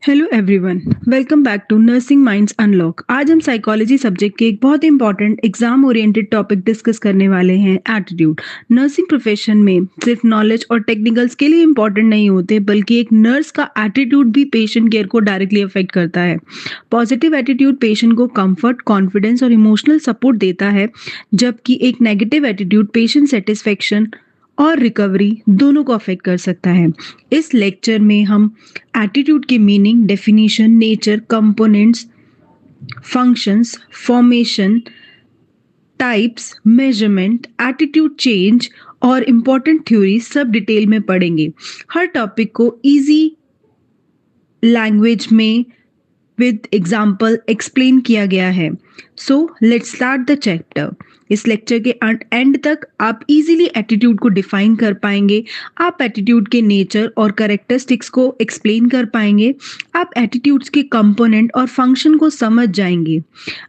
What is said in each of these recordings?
Hello everyone, welcome back to nursing minds unlock. आज हम psychology subject के एक बहुत important exam oriented topic discuss करने वाले हैं, एटीट्यूड। नर्सिंग प्रोफेशन में सिर्फ नॉलेज और टेक्निकल स्किल ही इंपॉर्टेंट नहीं होते, बल्कि एक नर्स का एटीट्यूड भी पेशेंट केयर को डायरेक्टली अफेक्ट करता है। पॉजिटिव एटीट्यूड पेशेंट को कंफर्ट, कॉन्फिडेंस और इमोशनल सपोर्ट देता है, जबकि एक नेगेटिव एटीट्यूड पेशेंट सेटिस्फेक्शन और रिकवरी दोनों को अफेक्ट कर सकता है। इस लेक्चर में हम एटीट्यूड की meaning, definition, nature, components, functions, formation, types, measurement, attitude change और इम्पोर्टेंट थ्योरी सब डिटेल में पढ़ेंगे। हर टॉपिक को इजी लैंग्वेज में विद एग्जाम्पल एक्सप्लेन किया गया है। So let's start the chapter. इस लेक्चर के एंड तक आप इजीली एटीट्यूड को डिफाइन कर पाएंगे। आप एटीट्यूड के नेचर और कैरेक्टरिस्टिक्स को एक्सप्लेन कर पाएंगे। आप एटीट्यूड्स के कंपोनेंट और फंक्शन को समझ जाएंगे।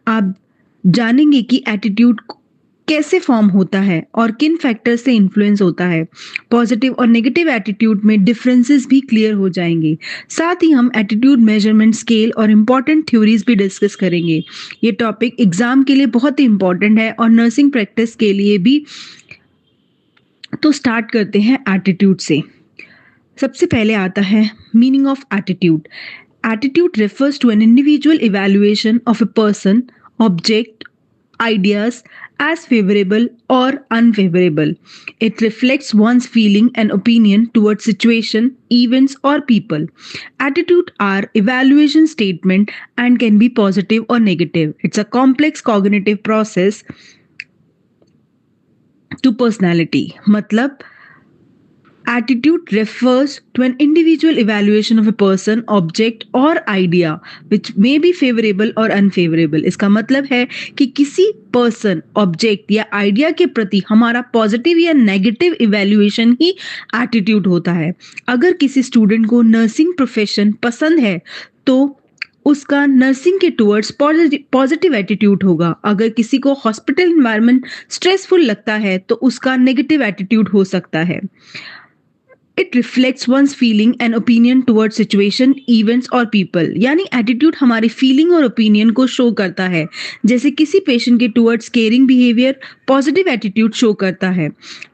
आप जानेंगे कि एटीट्यूड कैसे फॉर्म होता है और किन फैक्टर से इन्फ्लुएंस होता है। पॉजिटिव और नेगेटिव एटीट्यूड में डिफरेंसेस भी क्लियर हो जाएंगे। साथ ही हम एटीट्यूड मेजरमेंट स्केल और इम्पॉर्टेंट थ्योरीज भी डिस्कस करेंगे। ये टॉपिक एग्जाम के लिए बहुत ही इंपॉर्टेंट है और नर्सिंग प्रैक्टिस के लिए भी। तो स्टार्ट करते हैं एटीट्यूड से। सबसे पहले आता है meaning of attitude. Attitude refers to an individual evaluation of a person, object, ideas as favorable or unfavorable. It reflects one's feeling and opinion towards situation, events, or people. Attitude are evaluation statement and can be positive or negative. It's a complex cognitive process to personality. मतलब attitude refers to an individual evaluation of a person, object or idea which may be favorable or unfavorable. इसका मतलब है कि किसी person, object या idea के प्रति हमारा पॉजिटिव या नेगेटिव इवैल्यूएशन ही एटीट्यूड होता है। अगर किसी स्टूडेंट को नर्सिंग प्रोफेशन पसंद है तो उसका नर्सिंग के टुवर्ड्स पॉजिटिव एटीट्यूड होगा। अगर किसी को हॉस्पिटल एनवायरनमेंट स्ट्रेसफुल लगता है तो उसका नेगेटिव एटीट्यूड हो सकता है। It reflects one's feeling and opinion toward situation, events और पीपल। यानी एटीट्यूड हमारी फीलिंग और ओपिनियन को शो करता है। जैसे किसी पेशेंट के towards caring behaviour positive attitude show करता है।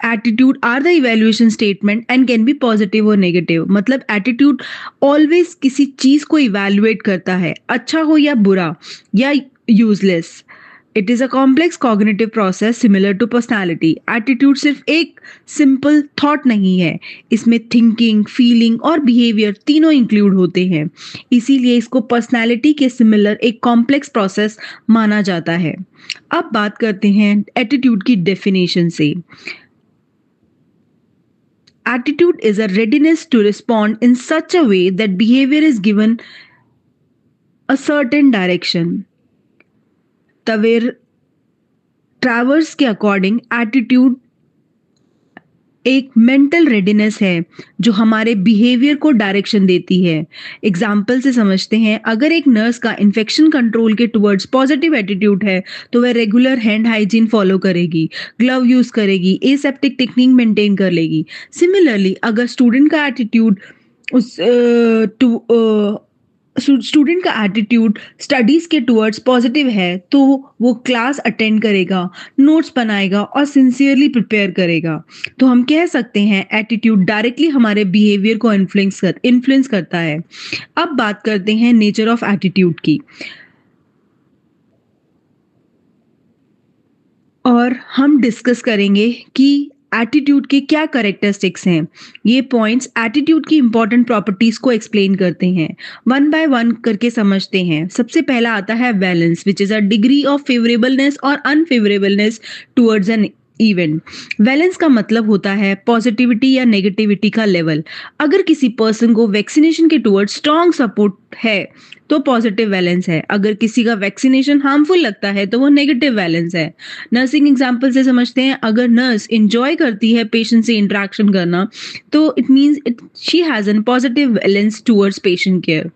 Attitude are the evaluation statement and can be positive और नेगेटिव। मतलब एटीट्यूड ऑलवेज किसी चीज को इवैल्यूएट करता है, अच्छा हो या बुरा या useless. It is a complex cognitive process similar to personality. Attitude सिर्फ एक सिंपल थॉट नहीं है, इसमें थिंकिंग, फीलिंग और बिहेवियर तीनों इंक्लूड होते हैं। इसीलिए इसको पर्सनैलिटी के सिमिलर एक कॉम्प्लेक्स प्रोसेस माना जाता है। अब बात करते हैं एटीट्यूड की डेफिनेशन से। Attitude is a readiness to respond in such a way that behavior is given a certain direction. तवेर ट्रैवर्स के अकॉर्डिंग एटीट्यूड एक मेंटल रेडीनेस है जो हमारे बिहेवियर को डायरेक्शन देती है। एग्जाम्पल से समझते हैं। अगर एक नर्स का इन्फेक्शन कंट्रोल के टुवर्ड्स पॉजिटिव एटीट्यूड है तो वह रेगुलर हैंड हाइजीन फॉलो करेगी, ग्लव यूज करेगी, एसेप्टिक टेक्निक मेंटेन कर लेगी। सिमिलरली अगर स्टूडेंट का एटीट्यूड उस स्टूडेंट का एटीट्यूड स्टडीज के टुवर्ड्स पॉजिटिव है तो वो क्लास अटेंड करेगा, नोट्स बनाएगा और सिंसियरली प्रिपेयर करेगा। तो हम कह सकते हैं एटीट्यूड डायरेक्टली हमारे बिहेवियर को इन्फ्लुएंस करता है। अब बात करते हैं नेचर ऑफ एटीट्यूड की। और हम डिस्कस करेंगे कि एटीट्यूड के क्या कैरेक्टरिस्टिक्स हैं। ये पॉइंट्स एटीट्यूड की इंपॉर्टेंट प्रॉपर्टीज को एक्सप्लेन करते हैं। वन बाय वन करके समझते हैं। सबसे पहला आता है balance, which is a degree of favourableness और unfavourableness towards an event. Valence का मतलब होता है पॉजिटिविटी या नेगेटिविटी का लेवल। अगर किसी पर्सन को वैक्सीनेशन के टुवर्ड्स स्ट्रॉन्ग सपोर्ट है तो पॉजिटिव वैलेंस है। अगर किसी का वैक्सीनेशन हार्मफुल लगता है तो वो नेगेटिव वैलेंस है। नर्सिंग एग्जांपल से समझते हैं। अगर नर्स इंजॉय करती है पेशेंट से इंटरेक्शन करना तो it means she has an positive valence towards patient care.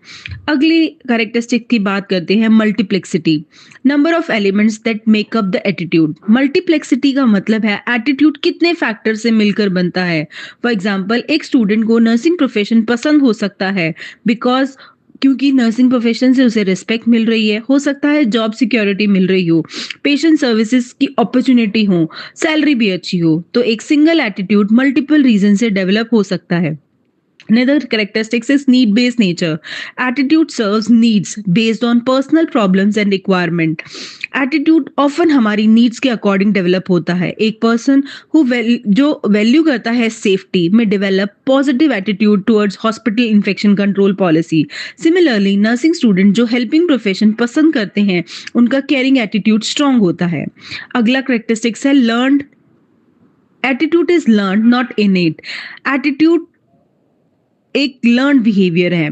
अगली कैरेक्टरिस्टिक की बात करते हैं, multiplexity, number of elements that make up the attitude. Multiplexity का मतलब है एटीट्यूड कितने फैक्टर से मिलकर बनता है। फॉर एग्जाम्पल एक स्टूडेंट को नर्सिंग प्रोफेशन पसंद हो सकता है बिकॉज क्योंकि नर्सिंग प्रोफेशन से उसे रिस्पेक्ट मिल रही है, हो सकता है जॉब सिक्योरिटी मिल रही हो, पेशेंट सर्विसेज की अपॉर्चुनिटी हो, सैलरी भी अच्छी हो। तो एक सिंगल एटीट्यूड मल्टीपल रीजन से डेवलप हो सकता है। Another characteristics is need-based nature. Attitude serves needs based on personal problems and requirement. Attitude often हमारी needs के according develop होता है. एक person जो value करता है safety में develop positive attitude towards hospital infection control policy. Similarly, nursing student जो helping profession पसंद करते हैं, उनका caring attitude strong होता है. अगला characteristics है learned. Attitude is learned, not innate. Attitude एक लर्न बिहेवियर है।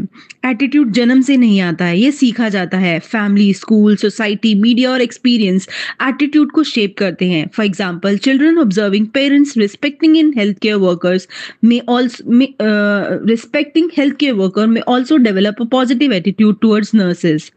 एटीट्यूड जन्म से नहीं आता है, ये सीखा जाता है। फैमिली, स्कूल, सोसाइटी, मीडिया और एक्सपीरियंस एटीट्यूड को शेप करते हैं। For example, children observing parents respecting in health care workers may also develop a positive attitude towards nurses.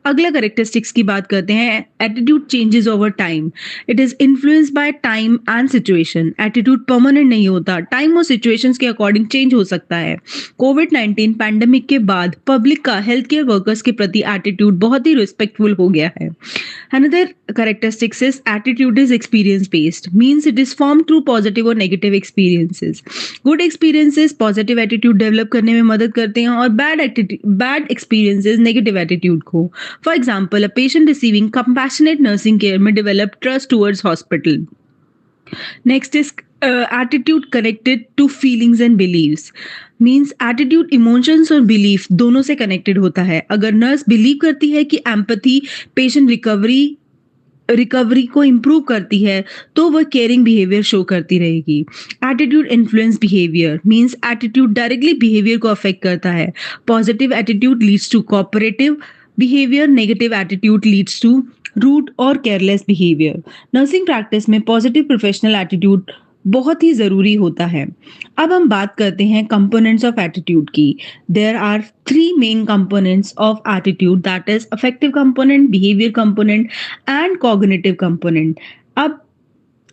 अगला कैरेक्टरिस्टिक्स की बात करते हैं। Attitude changes over time. It is influenced by time and situation. Attitude permanent नहीं होता, time और situations के according change हो सकता है। कोविड-19 पैंडेमिक के बाद पब्लिक का हेल्थ केयर वर्कर्स के प्रति एटीट्यूड बहुत ही रिस्पेक्टफुल हो गया है। Another characteristics is attitude is experience based, means it is formed through positive or negative experiences. Good experiences positive attitude develop करने में मदद करते हैं और bad experiences negative attitude को. For example, a patient receiving compassionate nursing care may develop trust towards hospital. Next is attitude connected to feelings and beliefs. Means attitude emotions और belief दोनों से कनेक्टेड होता है। अगर नर्स बिलीव करती है कि एम्पैथी पेशेंट रिकवरी को इम्प्रूव करती है, तो वह केयरिंग बिहेवियर शो करती रहेगी। Attitude influence behaviour, means attitude directly behaviour को अफेक्ट करता है। Positive attitude leads to cooperative behaviour, negative attitude leads to rude और केयरलेस बिहेवियर। नर्सिंग प्रैक्टिस में पॉजिटिव प्रोफेशनल एटीट्यूड बहुत ही जरूरी होता है। अब हम बात करते हैं कंपोनेंट्स ऑफ एटीट्यूड की। There are 3 main components of attitude, that is affective component, behaviour component and cognitive component. अब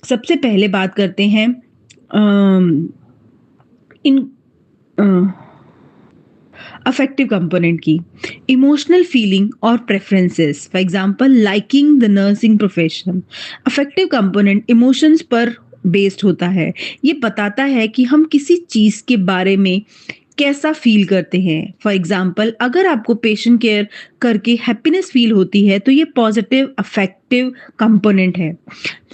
सबसे पहले बात करते हैं इन अफेक्टिव कंपोनेंट की। इमोशनल फीलिंग और preferences, for example liking the nursing profession. Affective component emotions पर बेस्ड होता है। ये बताता है कि हम किसी चीज के बारे में कैसा फील करते हैं। फॉर एग्जाम्पल, अगर आपको पेशेंट केयर करके हैप्पीनेस फील होती है, तो ये पॉजिटिव अफेक्टिव कंपोनेंट है।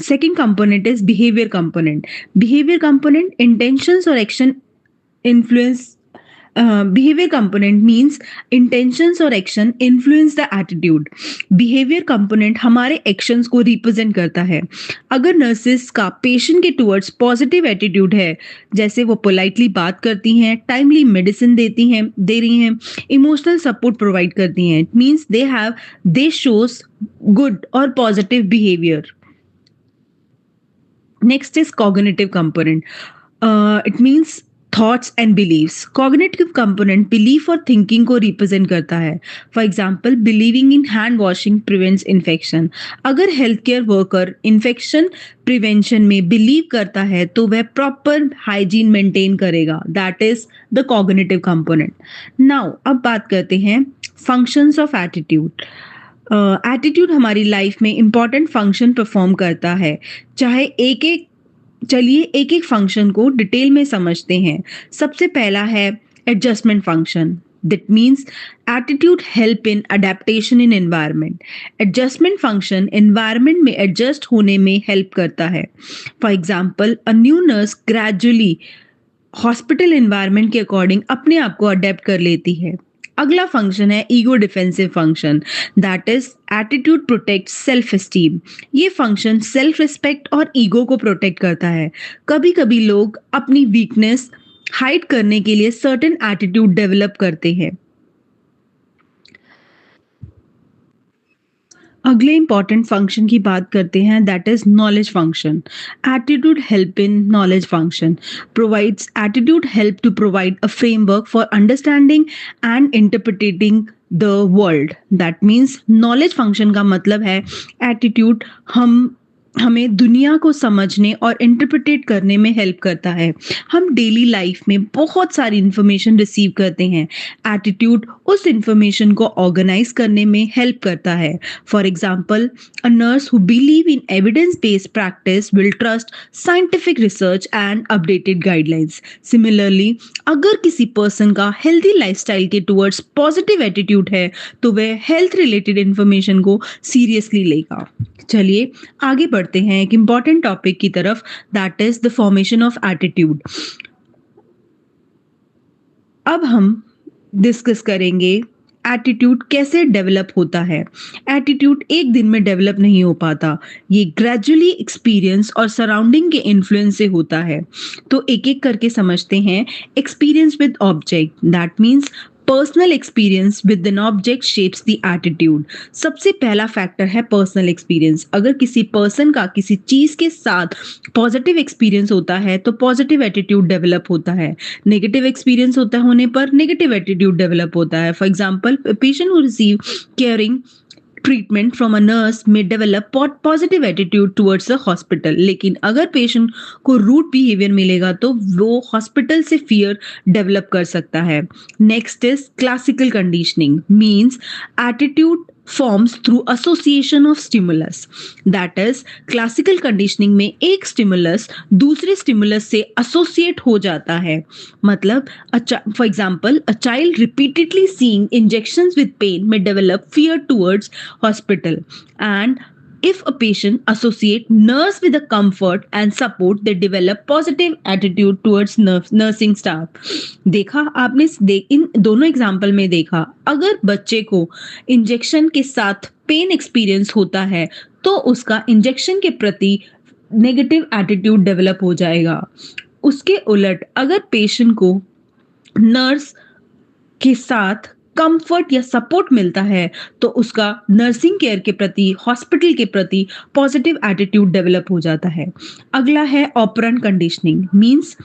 Second component is behaviour component. Behaviour component intentions और action influence. Behaviour component means intentions और action influence the attitude. Behaviour component हमारे एक्शंस को रिप्रेजेंट करता है। अगर नर्सेस का पेशेंट के टुवर्ड्स पॉजिटिव एटीट्यूड है, जैसे वो पोलाइटली बात करती हैं, टाइमली मेडिसिन दे रही हैं, इमोशनल सपोर्ट प्रोवाइड करती हैं, it means they shows good और positive behaviour. Next is cognitive component. It means thoughts and believes. Cognitive component belief और थिंकिंग को रिप्रेजेंट करता है। For example, believing in hand washing prevents infection. अगर health care worker infection prevention में believe करता है, तो वह प्रॉपर हाइजीन मेंटेन करेगा, that is the cognitive component. Now अब बात करते हैं फंक्शंस ऑफ एटीट्यूड। एटीट्यूड हमारी लाइफ में इंपॉर्टेंट फंक्शन परफॉर्म करता है। चलिए एक एक फंक्शन को डिटेल में समझते हैं। सबसे पहला है adjustment function. That means attitude help in adaptation in environment. Adjustment function environment में एडजस्ट होने में हेल्प करता है। For example, a new nurse gradually hospital environment के अकॉर्डिंग अपने आप को अडेप्ट कर लेती है। अगला फंक्शन है ego defensive function, that is attitude protect self esteem. ये फंक्शन सेल्फ रिस्पेक्ट और ईगो को प्रोटेक्ट करता है। कभी कभी लोग अपनी वीकनेस हाइड करने के लिए सर्टेन एटीट्यूड डेवलप करते हैं। अगले इंपॉर्टेंट फंक्शन की बात करते हैं, that is knowledge function. Attitude help in knowledge function provides attitude help to provide a framework for understanding and interpreting the world. That means knowledge function का मतलब है एटीट्यूड हम हमें दुनिया को समझने और इंटरप्रेट करने में हेल्प करता है। हम डेली लाइफ में बहुत सारी इन्फॉर्मेशन रिसीव करते हैं। एटीट्यूड उस इन्फॉर्मेशन को ऑर्गेनाइज करने में हेल्प करता है। For example, a nurse who believe in evidence based practice will trust scientific research and updated guidelines. Similarly, अगर किसी पर्सन का हेल्दी लाइफस्टाइल के टुवर्ड्स पॉजिटिव एटीट्यूड है, तो वह हेल्थ रिलेटेड इन्फॉर्मेशन को सीरियसली लेगा। चलिए आगे बढ़ते हैं एक इम्पॉर्टेंट टॉपिक की तरफ, that is the formation of attitude. अब हम डिस्कस करेंगे एटीट्यूड कैसे डेवलप होता है। एटीट्यूड एक दिन में डेवलप नहीं हो पाता, ये ग्रेजुअली एक्सपीरियंस और सराउंडिंग के इन्फ्लुएंस से होता है। तो एक एक करके समझते हैं। Experience with object, that means personal experience with an object shapes the attitude. सबसे पहला फैक्टर है पर्सनल एक्सपीरियंस। अगर किसी पर्सन का किसी चीज के साथ पॉजिटिव एक्सपीरियंस होता है तो पॉजिटिव एटीट्यूड डेवलप होता है। नेगेटिव एक्सपीरियंस होता होने पर नेगेटिव एटीट्यूड डेवलप होता है। For example, patient who receive caring treatment from a nurse may develop positive attitude towards the hospital. लेकिन अगर पेशेंट को रूड बिहेवियर मिलेगा तो वो हॉस्पिटल से फियर डेवलप कर सकता है। Next is classical conditioning, means attitude forms through association of stimulus, that is classical conditioning में एक stimulus दूसरे stimulus से associate हो जाता है। मतलब for example, a child repeatedly seeing injections with pain may develop fear towards hospital, and if a patient associate nurse with a comfort and support, they develop positive attitude towards nursing staff। देखा आपने, इन दोनों example में देखा, अगर बच्चे को injection के साथ पेन एक्सपीरियंस होता है तो उसका इंजेक्शन के प्रति नेगेटिव एटीट्यूड डेवलप हो जाएगा। उसके उलट अगर पेशेंट को नर्स के साथ कंफर्ट या सपोर्ट मिलता है तो उसका नर्सिंग केयर के प्रति, हॉस्पिटल के प्रति पॉजिटिव एटीट्यूड डेवलप हो जाता है। अगला है operant conditioning, means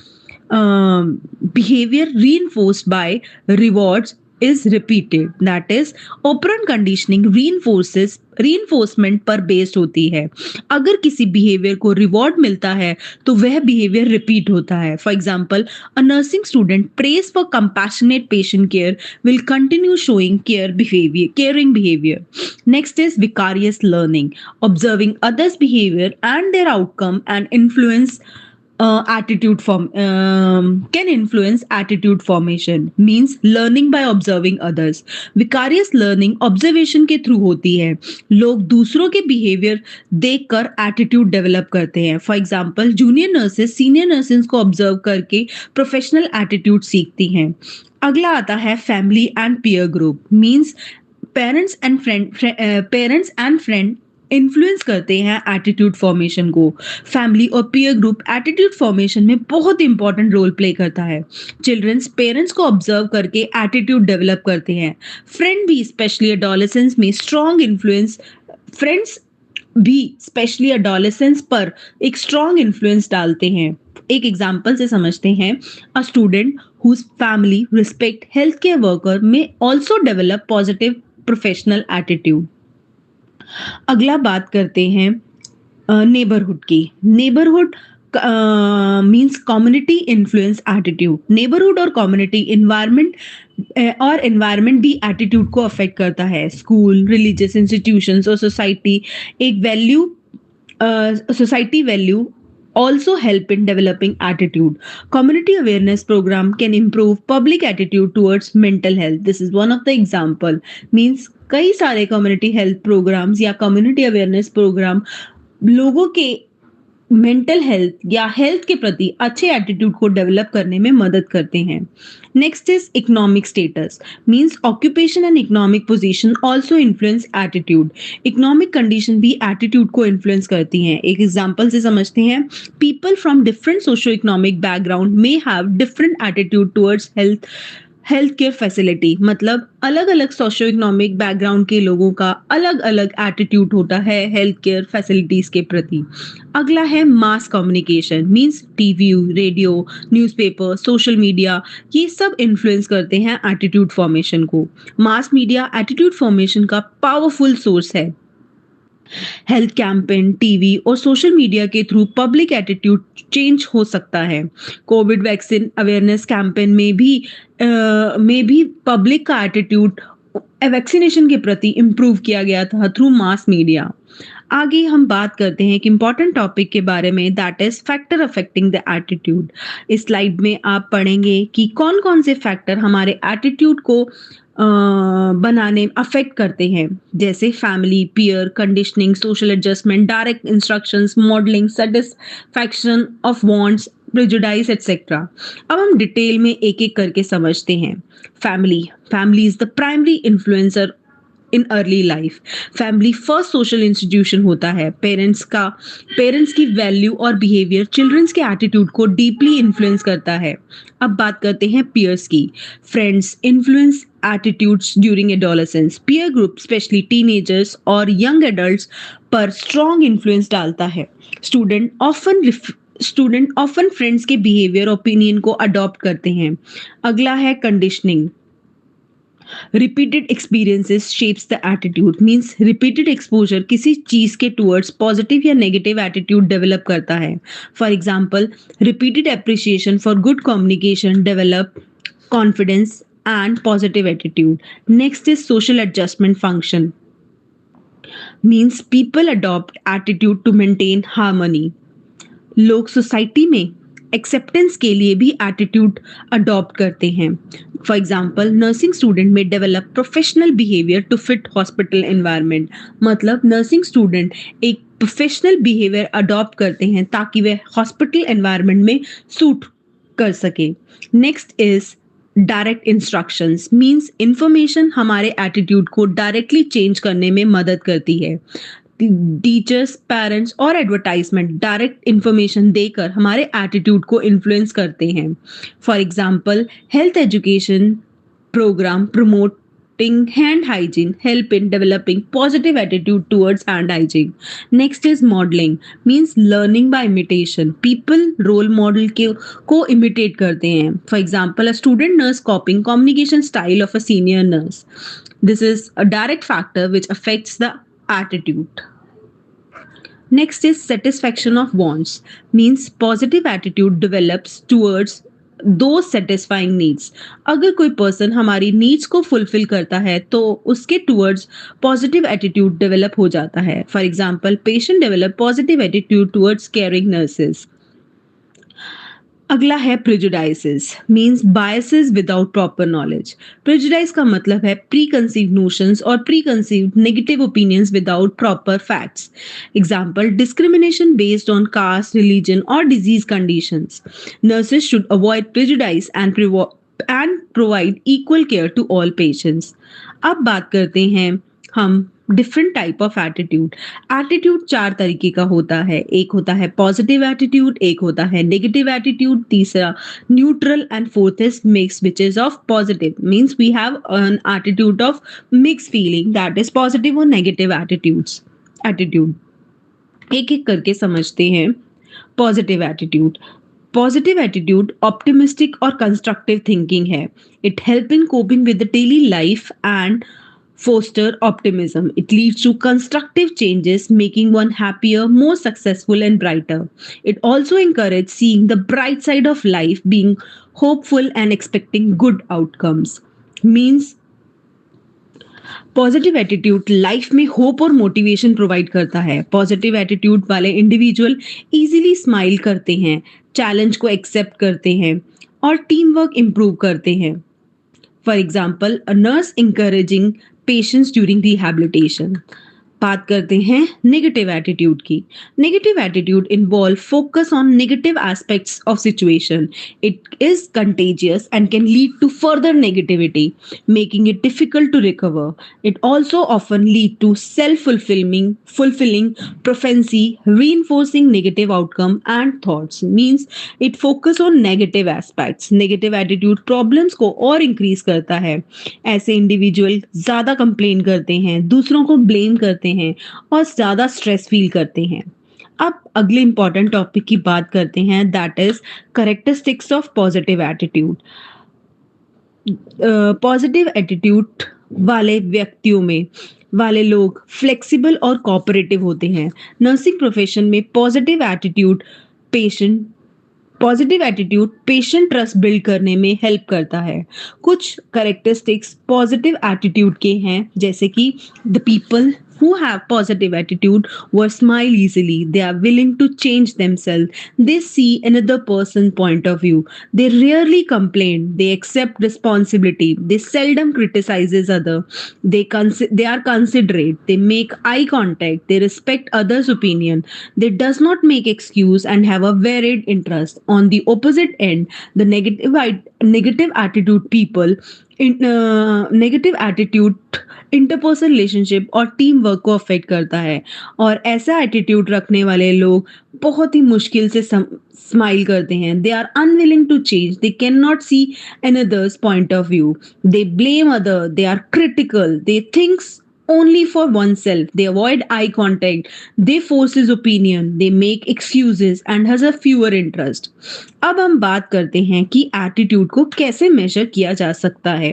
behavior reinforced by rewards is repeated, that is operant conditioning reinforcement पर बेस्ड होती है। अगर किसी बिहेवियर को रिवॉर्ड मिलता है तो वह बिहेवियर रिपीट होता है। For example, a nursing student praise for compassionate patient care will continue showing caring behavior। Next is vicarious learning, observing others behavior and their outcome and influence attitude form can influence attitude formation, means learning by observing others। vicarious learning observation के through होती है। लोग दूसरों के behaviour देखकर attitude develop करते हैं। For example, junior nurses senior nurses को ऑब्जर्व करके प्रोफेशनल एटीट्यूड सीखती हैं। अगला आता है family and peer group, means parents and friend influence करते हैं एटीट्यूड फॉर्मेशन को। फैमिली और पीयर ग्रुप एटीट्यूड फॉर्मेशन में बहुत इंपॉर्टेंट रोल प्ले करता है। चिल्ड्रंस पेरेंट्स को ऑब्जर्व करके एटीट्यूड डेवलप करते हैं। फ्रेंड भी स्पेशली एडोलेसेंस में स्ट्रॉन्ग इन्फ्लुएंस फ्रेंड्स भी स्पेशली एडोलेसेंस पर एक स्ट्रॉन्ग इन्फ्लुएंस डालते हैं। एक एग्जाम्पल से समझते हैं, a student whose family respect health care worker may also develop positive professional attitude. अगला बात करते हैं नेबरहुड की। Neighbourhood means community influence attitude. Neighbourhood और कम्युनिटी एनवायरनमेंट भी एटीट्यूड को अफेक्ट करता है। स्कूल, रिलीजियस इंस्टीट्यूशंस और society value also help in developing attitude. Community awareness program can improve public attitude towards mental health. This is one of the example, means कई सारे community health programmes या community awareness programme लोगों के mental health या health के प्रति अच्छे attitude को डेवलप करने में मदद करते हैं। Next is economic status, means occupation and economic position also influence attitude. Economic condition भी एटीट्यूड को इन्फ्लुएंस करती हैं। एक एग्जांपल से समझते हैं, people from different socio economic background may have different attitude towards health care facility. मतलब अलग अलग सोशो इकोनॉमिक बैकग्राउंड के लोगों का अलग अलग एटीट्यूड होता है हेल्थ केयर फैसिलिटीज के प्रति। अगला है mass communication, means TV, radio, newspaper, social media, ये सब इन्फ्लुएंस करते हैं एटीट्यूड फॉर्मेशन को। मास मीडिया एटीट्यूड फॉर्मेशन का पावरफुल सोर्स है। हेल्थ कैंपेन, टीवी और सोशल मीडिया के थ्रू पब्लिक एटीट्यूड चेंज हो सकता है। कोविड वैक्सीन अवेयरनेस कैंपेन में भी पब्लिक का एटीट्यूड वैक्सीनेशन के प्रति इम्प्रूव किया गया था थ्रू मास मीडिया। आगे हम बात करते हैं एक इम्पॉर्टेंट टॉपिक के बारे में, that is factor affecting the attitude. इस स्लाइड में आप पढ़ेंगे कि कौन-कौन से फैक्टर हमारे एटीट्यूड को बनाने अफेक्ट करते हैं, जैसे family, peer, conditioning, social adjustment, direct instructions, modelling, satisfaction of wants, prejudice etcetera. अब हम डिटेल में एक-एक करके समझते हैं। Family family is the primary influencer in early life. Family first social institution होता है। पेरेंट्स की वैल्यू और बिहेवियर चिल्ड्रंस के एटीट्यूड को डीपली इन्फ्लुएंस करता है। अब बात करते हैं पीयर्स की। Friends influence attitudes during adolescence. Peer group specially teenagers और यंग एडल्ट्स पर स्ट्रॉन्ग इन्फ्लुएंस डालता है। स्टूडेंट ऑफन फ्रेंड्स के बिहेवियर ओपिनियन को अडॉप्ट करते हैं। अगला है conditioning. Repeated experiences shapes the attitude, means repeated exposure किसी चीज के टुवर्ड्स पॉजिटिव या नेगेटिव एटीट्यूड डेवलप करता है। For example, repeated appreciation for good communication develop confidence and positive attitude. Next is social adjustment function, means people adopt attitude to maintain harmony. लोग society में acceptance के लिए भी attitude adopt करते हैं। For example, nursing student में develop professional behaviour to fit hospital environment. मतलब nursing student एक प्रोफेशनल बिहेवियर अडॉप्ट करते हैं ताकि वे हॉस्पिटल एनवायरनमेंट में सूट कर सके। Next is direct instructions, means information हमारे एटीट्यूड को डायरेक्टली चेंज करने में मदद करती है। टीचर्स, पेरेंट्स और एडवर्टाइजमेंट डायरेक्ट इंफॉर्मेशन देकर हमारे एटीट्यूड को इन्फ्लुएंस करते हैं। For example, health education programme promoting hand hygiene help in developing positive attitude towards hand hygiene. Next is modeling, means learning by imitation. People role model को imitate करते हैं. For example, a student nurse copying communication style of a senior nurse. This is a direct factor which affects the attitude. Next is satisfaction of wants, means positive attitude develops towards दो satisfying needs. अगर कोई person हमारी needs को fulfil करता है तो उसके towards positive attitude develop हो जाता है। For example, patient develop positive attitude towards caring nurses. अगला है prejudices, means biases without proper knowledge. Prejudice का मतलब है प्री कंसीव नोशंस और pre conceive negative opinions without proper facts. Example, discrimination based on caste, religion और disease conditions. Nurses should avoid prejudice and provide equal care to all patients. अब बात करते हैं हम different type of attitude. Attitude चार तरीके का होता है। एक होता है पॉजिटिव एटीट्यूड, एक होता है नेगेटिव एटीट्यूड, तीसरा neutral and fourth is mix which is of positive, means we have an attitude of mix feeling, that is positive और नेगेटिव एटीट्यूड। एक एक करके समझते हैं। Positive attitude. Positive attitude optimistic और कंस्ट्रक्टिव थिंकिंग है। It help in coping with the daily life and foster optimism. It leads to constructive changes, making one happier, more successful, and brighter. It also encourages seeing the bright side of life, being hopeful and expecting good outcomes. Means positive attitude life में hope और motivation provide करता है। Positive attitude वाले individual easily smile करते हैं, challenge को accept करते हैं और टीम वर्क इंप्रूव करते हैं। For example, a nurse encouraging patients during rehabilitation. बात करते हैं नेगेटिव एटीट्यूड की। Negative attitude involve focus on negative aspects of situation. It is contagious and can lead to further negativity, making it difficult to recover. It also often lead to fulfilling prophecy, reinforcing negative outcome and thoughts. Means it focus on negative aspects. Negative attitude problems को और increase करता है। ऐसे individual ज्यादा complain करते हैं, दूसरों को ब्लेम करते हैं और ज्यादा स्ट्रेस फील करते हैं। अब अगले इंपॉर्टेंट टॉपिक की बात करते हैं, that is characteristics of positive attitude. Positive attitude वाले व्यक्तियों में वाले लोग फ्लेक्सिबल और कोऑपरेटिव होते हैं। नर्सिंग प्रोफेशन में पेशेंट ट्रस्ट बिल्ड करने में हेल्प करता है। कुछ कैरेक्टरिस्टिक्स पॉजिटिव एटीट्यूड के हैं, जैसे कि the people who have positive attitude or smile easily, they are willing to change themselves, they see another person's point of view, they rarely complain, they accept responsibility, they seldom criticizes other, they are considerate, they make eye contact, they respect others opinion, they does not make excuse and have a varied interest. On the opposite end, the negative attitude people negative attitude interpersonal relationship और team work को affect करता है, और ऐसा attitude रखने वाले लोग बहुत ही मुश्किल से स्माइल करते हैं। They are unwilling to change, they can not see another's point of view, they blame other, they are critical, they thinks only for oneself, they avoid eye contact, they force his opinion, they make excuses and has a fewer interest. अब हम बात करते हैं कि attitude को कैसे major किया जा सकता है।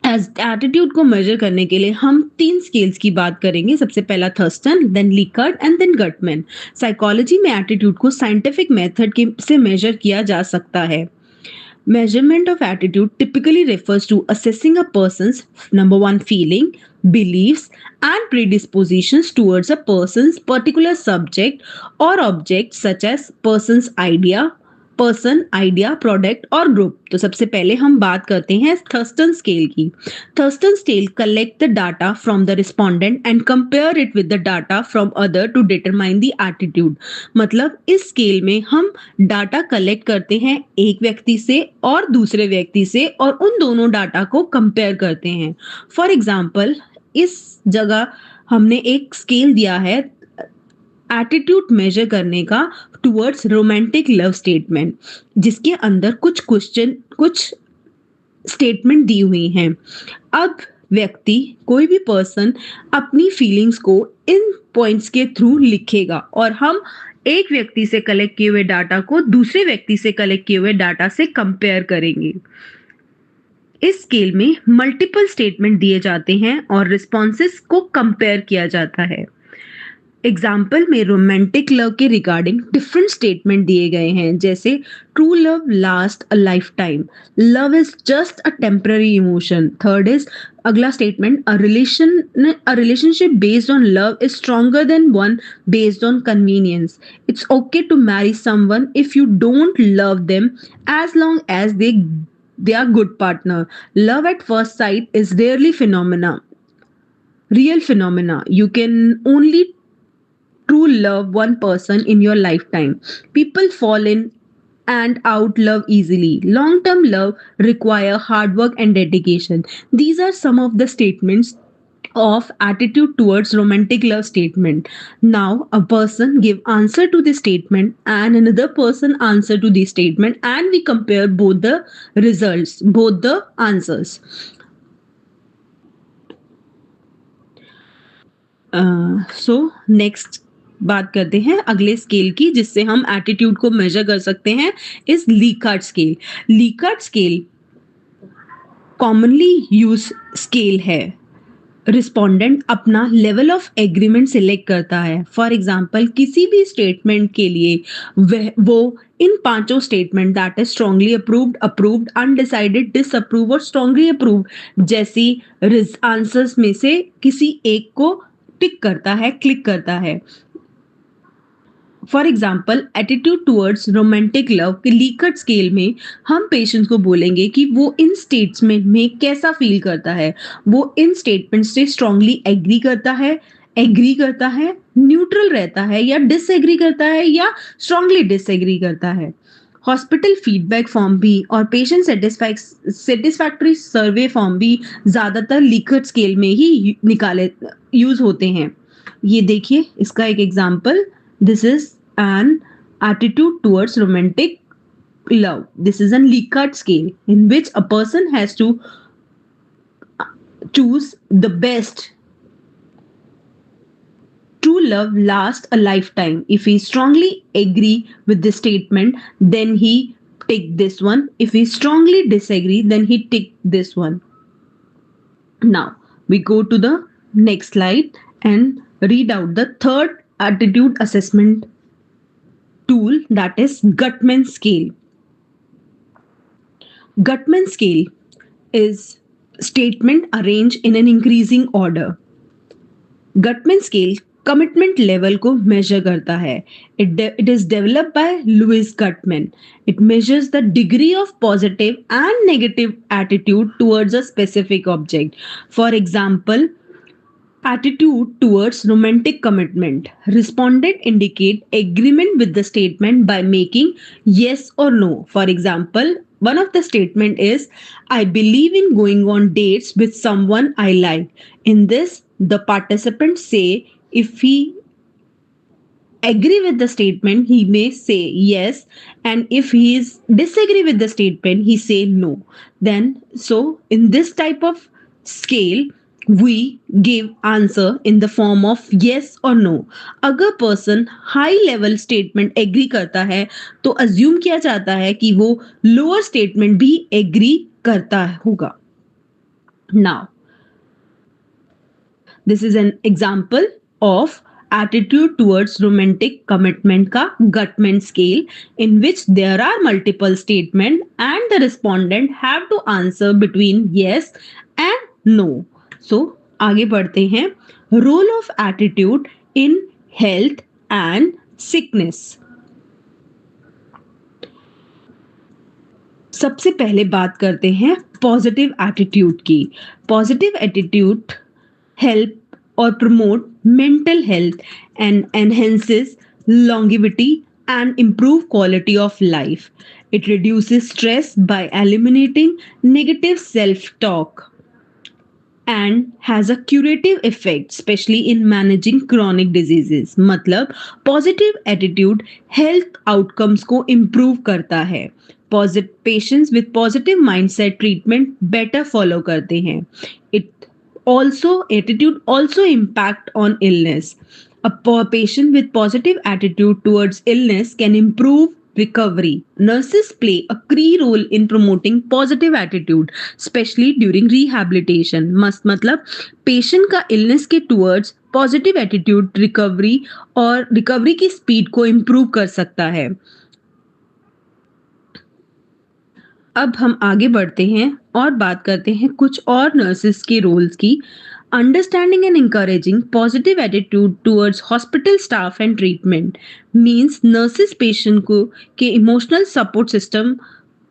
एटीट्यूड को मेजर करने के लिए हम 3 स्केल्स की बात करेंगे। सबसे पहला Thurstone, then Likert and then Guttman. Psychology में एटीट्यूड को साइंटिफिक मेथड के से मेजर किया जा सकता है। Measurement of attitude typically refers to assessing a person's number one feeling, beliefs, and predispositions towards a person's particular subject or object, such as person, idea, product और group. तो सबसे पहले हम बात करते हैं थर्स्टन स्केल की। Thurstone scale collect the data from the respondent and compare it with the data from other to determine the attitude. मतलब इस स्केल में हम डाटा कलेक्ट करते हैं एक व्यक्ति से और दूसरे व्यक्ति से, और उन दोनों डाटा को कंपेयर करते हैं। फॉर एग्जाम्पल, इस जगह हमने एक स्केल दिया है एटीट्यूड मेजर करने का टुवर्ड्स रोमांटिक लव स्टेटमेंट, जिसके अंदर कुछ स्टेटमेंट दी हुई हैं। अब कोई भी पर्सन अपनी फीलिंग्स को इन पॉइंट्स के थ्रू लिखेगा, और हम एक व्यक्ति से कलेक्ट किए हुए डाटा को दूसरे व्यक्ति से कलेक्ट किए हुए डाटा से कंपेयर करेंगे। इस स्केल में मल्टीपल स्टेटमेंट दिए जाते हैं और रिस्पॉन्सेस को कंपेयर किया जाता है। एग्जाम्पल में रोमांटिक लव के रिगार्डिंग डिफरेंट स्टेटमेंट दिए गए हैं, जैसे true love last a life time, love is just a temporary emotion. Third is अगला statement, a relationship based on love is stronger than one based on convenience. It's okay to marry someone if you don't love them as long as they are good partner. Love at first sight is real phenomena. You can only true love one person in your lifetime. People fall in and out love easily. Long term love require hard work and dedication. These are some of the statements of attitude towards romantic love statement. Now a person give answer to the statement and another person answer to the statement, and we compare both the results, both the answers. So next बात करते हैं अगले scale की, जिससे हम attitude को major कर सकते हैं, इस Likert scale. Likert scale commonly use scale है। रिस्पोंडेंट अपना लेवल ऑफ एग्रीमेंट सिलेक्ट करता है। फॉर एग्जाम्पल, किसी भी स्टेटमेंट के लिए वो इन 5 statement, that is strongly approved, approved, undecided, disapprove और स्ट्रांगली अप्रूव्ड जैसी आंसर्स में से किसी एक को टिक करता है, क्लिक करता है। For example, attitude towards romantic love के लीकर्ट स्केल में हम पेशेंट को बोलेंगे कि वो इन स्टेटमेंट में कैसा फील करता है। वो इन स्टेटमेंट से स्ट्रांगली एग्री करता है, न्यूट्रल रहता है, या डिसएग्री करता है, या स्ट्रांगली डिसएग्री करता है। हॉस्पिटल फीडबैक फॉर्म भी और पेशेंट सेटिस्फैक्टरी सर्वे फॉर्म भी ज्यादातर लीकर्ट स्केल में ही यूज होते हैं। ये देखिए, इसका एक example, this is an attitude towards romantic love. This is an Likert scale in which a person has to choose the best. True love lasts a lifetime. If he strongly agree with the statement, then he tick this one. If he strongly disagree, then he tick this one. Now we go to the next slide and read out the third attitude assessment tool, that is Gutman scale. Gutman scale is statement arranged in an increasing order. Gutman scale commitment level को measure करता है. It is developed by Louis Guttman. It measures the degree of positive and negative attitude towards a specific object. For example, attitude towards romantic commitment. Respondent indicate agreement with the statement by making yes or no. For example, one of the statement is, I believe in going on dates with someone I like. In this, the participants say if he agree with the statement, he may say yes, and if he is disagree with the statement, he say no. Then, so in this type of scale, we give answer in the form of yes or no. अगर person high level statement agree करता है तो assume किया जाता है कि वो lower statement भी एग्री करता होगा. Now this is an example of attitude towards romantic commitment का Gutman scale, in which there are multiple statements and the respondent have to answer between yes and no. So आगे बढ़ते हैं. Role of attitude in health and sickness. सबसे पहले बात करते हैं positive attitude की. Positive attitude help or promote mental health and enhances longevity and improve quality of life. It reduces stress by eliminating negative self-talk and has a curative effect, especially in managing chronic diseases. मतलब positive attitude health outcomes को improve करता है. Patients with positive mindset treatment better follow करते हैं. Attitude also impact on illness. A patient with positive attitude towards illness can improve recovery. Nurses play a key role in promoting positive attitude, especially during rehabilitation. मतलब patient का illness के towards positive attitude recovery और recovery की speed को improve कर सकता है. अब हम आगे बढ़ते हैं और बात करते हैं कुछ और नर्सेस के रोल्स की. Understanding and encouraging positive attitude towards hospital staff and treatment means nurses patient को के इमोशनल सपोर्ट सिस्टम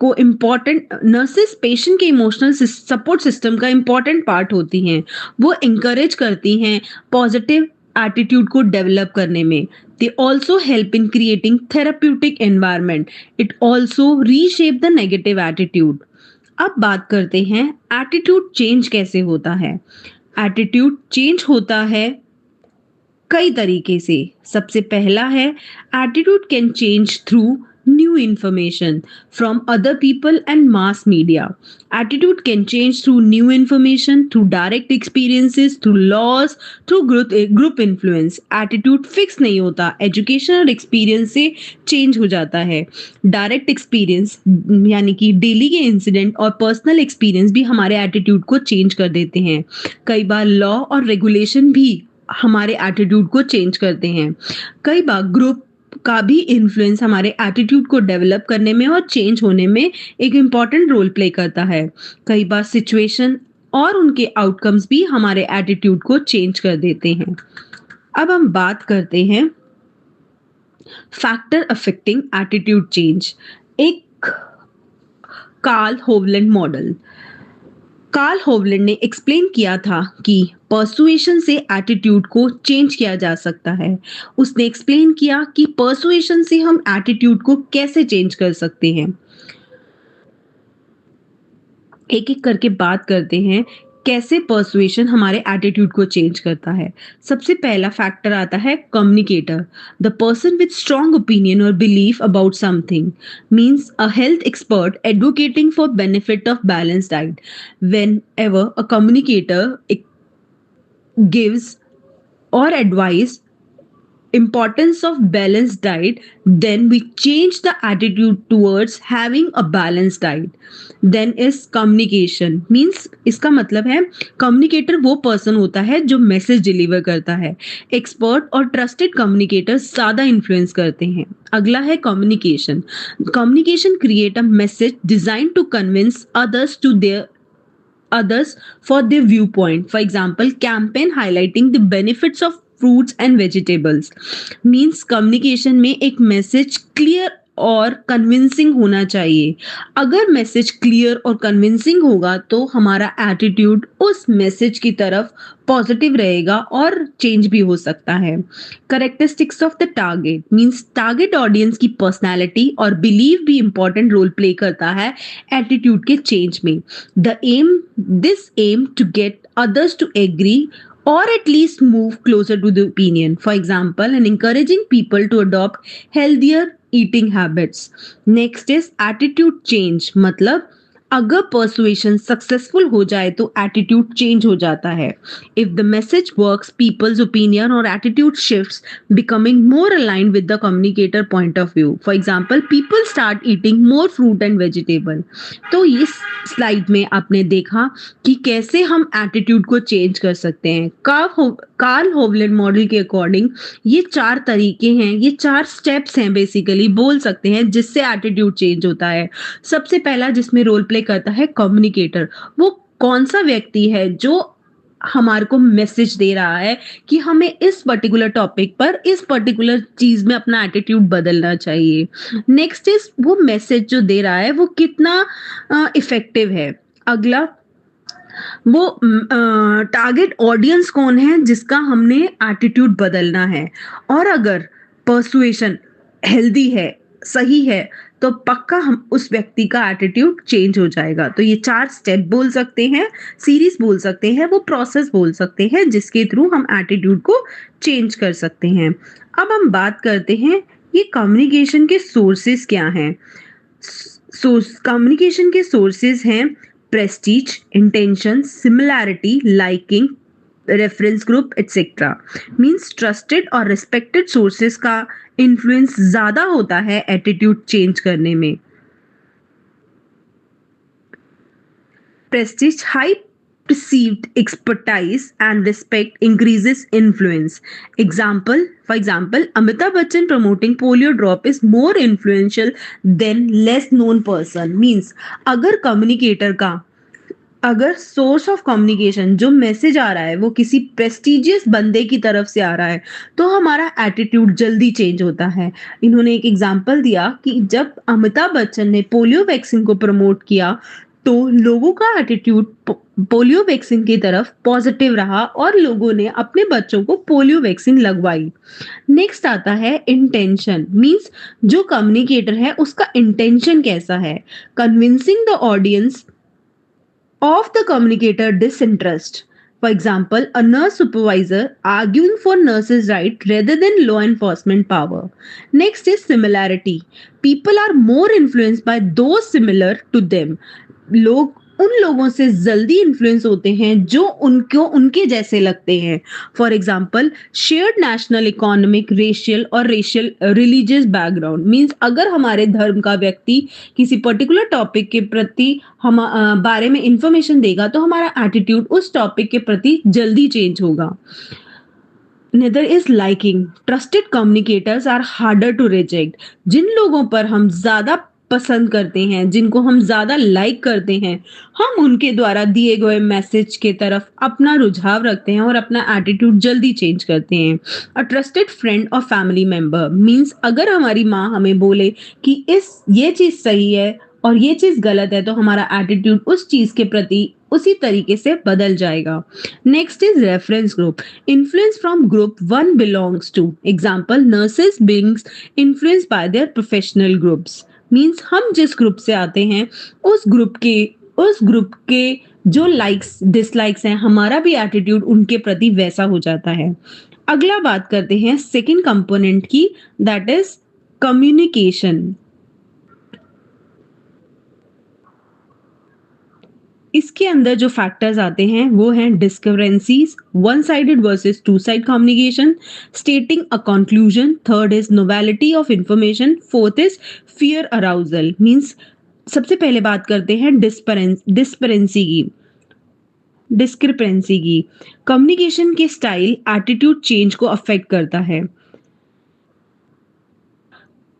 को नर्सेस पेशेंट के इमोशनल सपोर्ट सिस्टम का इम्पॉर्टेंट पार्ट होती हैं. वो इंकरेज करती हैं पॉजिटिव एटीट्यूड को डेवलप करने में. They also help in creating therapeutic environment. It also reshape the negative attitude. अब बात करते हैं एटीट्यूड चेंज कैसे होता है. एटीट्यूड चेंज होता है कई तरीके से. सबसे पहला है attitude can change through new information from other people and mass media. Attitude can change through new information, through direct experiences, through laws, through group influence. Attitude fix नहीं होता. Education और experience से change हो जाता है. Direct experience यानी कि daily के incident और personal experience भी हमारे attitude को change कर देते हैं. कई बार law और regulation भी हमारे एटीट्यूड को चेंज करते हैं. कई बार ग्रुप का भी इन्फ्लुएंस हमारे एटीट्यूड को डेवलप करने में और चेंज होने में एक इम्पॉर्टेंट रोल प्ले करता है. कई बार सिचुएशन और उनके आउटकम्स भी हमारे एटीट्यूड को चेंज कर देते हैं. अब हम बात करते हैं फैक्टर अफेक्टिंग एटीट्यूड चेंज. एक कार्ल होवलैंड मॉडल. कार्ल होवलैंड ने एक्सप्लेन किया था कि पर्सुएशन से एटीट्यूड को चेंज किया जा सकता है. उसने एक्सप्लेन किया कि पर्सुएशन से हम एटीट्यूड को कैसे चेंज कर सकते हैं. एक एक करके बात करते हैं कैसे पर्सुएशन हमारे एटीट्यूड को चेंज करता है. सबसे पहला फैक्टर आता है communicator. The person with strong opinion और belief about something means a health expert advocating for benefit of balance diet. Whenever a communicator gives or advice importance of balanced diet, then we change the attitude towards having a balanced diet. Then is communication, means इसका मतलब है communicator वो person होता है जो message deliver करता है। Expert और ट्रस्टेड कम्युनिकेटर्स ज्यादा इन्फ्लुएंस करते हैं। अगला है communication. Communication create a message design to convince others to their others for their viewpoint. For example, campaign highlighting the benefits of fruits and vegetables means communication में एक message clear और convincing होना चाहिए। अगर मैसेज क्लियर और convincing होगा तो हमारा एटीट्यूड उस मैसेज की तरफ पॉजिटिव रहेगा और चेंज भी हो सकता है। Characteristics of the target means target audience की पर्सनालिटी और बिलीव भी इंपॉर्टेंट रोल प्ले करता है एटीट्यूड के चेंज में। This aim to get others to agree or at least move closer to the opinion. For example, and encouraging people to adopt healthier eating habits. Next is attitude change. मतलब अगर persuasion successful हो जाए तो attitude change हो जाता है। If the message works people's opinion और attitude shifts becoming more aligned with the communicator point of view. For example, people start eating more fruit and vegetable. तो इस स्लाइड में आपने देखा कि कैसे हम एटीट्यूड को चेंज कर सकते हैं। कार्ल होवलैंड मॉडल के अकॉर्डिंग ये 4 तरीके हैं, ये 4 स्टेप्स हैं बेसिकली बोल सकते हैं जिससे एटीट्यूड चेंज होता है। सबसे पहला जिसमें रोल प्ले करता है कम्युनिकेटर। वो कौन सा व्यक्ति है जो हमारे को मैसेज दे रहा है कि हमें इस पर्टिकुलर टॉपिक पर इस पर्टिकुलर चीज में अपना एटीट्यूड बदलना चाहिए। नेक्स्ट इज वो मैसेज जो दे रहा है वो कितना इफेक्टिव है। अगला वो टारगेट ऑडियंस कौन है जिसका हमने एटीट्यूड बदलना है। और अगर पर्सुएशन हेल्दी है, सही है, तो पक्का हम उस व्यक्ति का एटीट्यूड चेंज हो जाएगा। तो ये 4 स्टेप बोल सकते हैं, सीरीज बोल सकते हैं, वो प्रोसेस बोल सकते हैं जिसके थ्रू हम एटीट्यूड को चेंज कर सकते हैं। अब हम बात करते हैं ये कम्युनिकेशन के सोर्सेस क्या हैं। कम्युनिकेशन के सोर्सेज हैं Prestige, intention, similarity, liking, reference group etcetera. Means trusted और रिस्पेक्टेड सोर्सेज का इन्फ्लुएंस ज्यादा होता है एटीट्यूड चेंज करने में। Prestige, high perceived expertise and respect increases influence. For example, Amitabh Bachchan promoting polio drop is more influential than less known person. Means अगर source of communication जो message आ रहा है वो किसी प्रेस्टिजियस बंदे की तरफ से आ रहा है तो हमारा एटीट्यूड जल्दी चेंज होता है। इन्होंने एक एग्जांपल दिया कि जब अमिताभ बच्चन ने पोलियो वैक्सीन को प्रमोट किया तो लोगों का एटीट्यूड पोलियो वैक्सीन की तरफ पॉजिटिव रहा और लोगों ने अपने बच्चों को पोलियो वैक्सीन लगवाई। नेक्स्ट आता है इंटेंशन। मींस जो कम्युनिकेटर है उसका इंटेंशन कैसा है। Convincing the audience of the communicator disinterest. For example, a nurse supervisor arguing for nurses' right rather than law enforcement power. Next is similarity. People are more influenced by those similar to them. लोग उन लोगों से जल्दी influence होते हैं जो उनको उनके जैसे लगते हैं। For example, shared national economic racial और रेशियल रिलीजियस बैकग्राउंड। मींस अगर हमारे धर्म का व्यक्ति किसी पर्टिकुलर टॉपिक के प्रति हम बारे में इंफॉर्मेशन देगा तो हमारा एटीट्यूड उस टॉपिक के प्रति जल्दी चेंज होगा। Neither is liking. Trusted communicators are harder to reject. जिन लोगों पर हम ज्यादा पसंद करते हैं, जिनको हम ज्यादा लाइक करते हैं, हम उनके द्वारा दिए गए मैसेज के तरफ अपना रुझाव रखते हैं और अपना एटीट्यूड जल्दी चेंज करते हैं। अ ट्रस्टेड फ्रेंड और फैमिली मेंबर मींस अगर हमारी माँ हमें बोले कि ये चीज सही है और ये चीज गलत है तो हमारा एटीट्यूड उस चीज के प्रति उसी तरीके से बदल जाएगा। Next is reference group. Influence from group one belongs to. Example, nurses being influenced by their professional groups. Means हम जिस ग्रुप से आते हैं उस ग्रुप के जो लाइक्स डिसलाइक्स हैं हमारा भी एटीट्यूड उनके प्रति वैसा हो जाता है। अगला बात करते हैं सेकंड कंपोनेंट की, दैट इज कम्युनिकेशन। इसके अंदर जो फैक्टर्स आते हैं वो हैं discrepancies, one sided versus two side communication, stating a conclusion, third is novelty of information, fourth is fear arousal. Means सबसे पहले बात करते हैं डिस्क्रिपेंसी की। कम्युनिकेशन के स्टाइल एटीट्यूड चेंज को अफेक्ट करता है।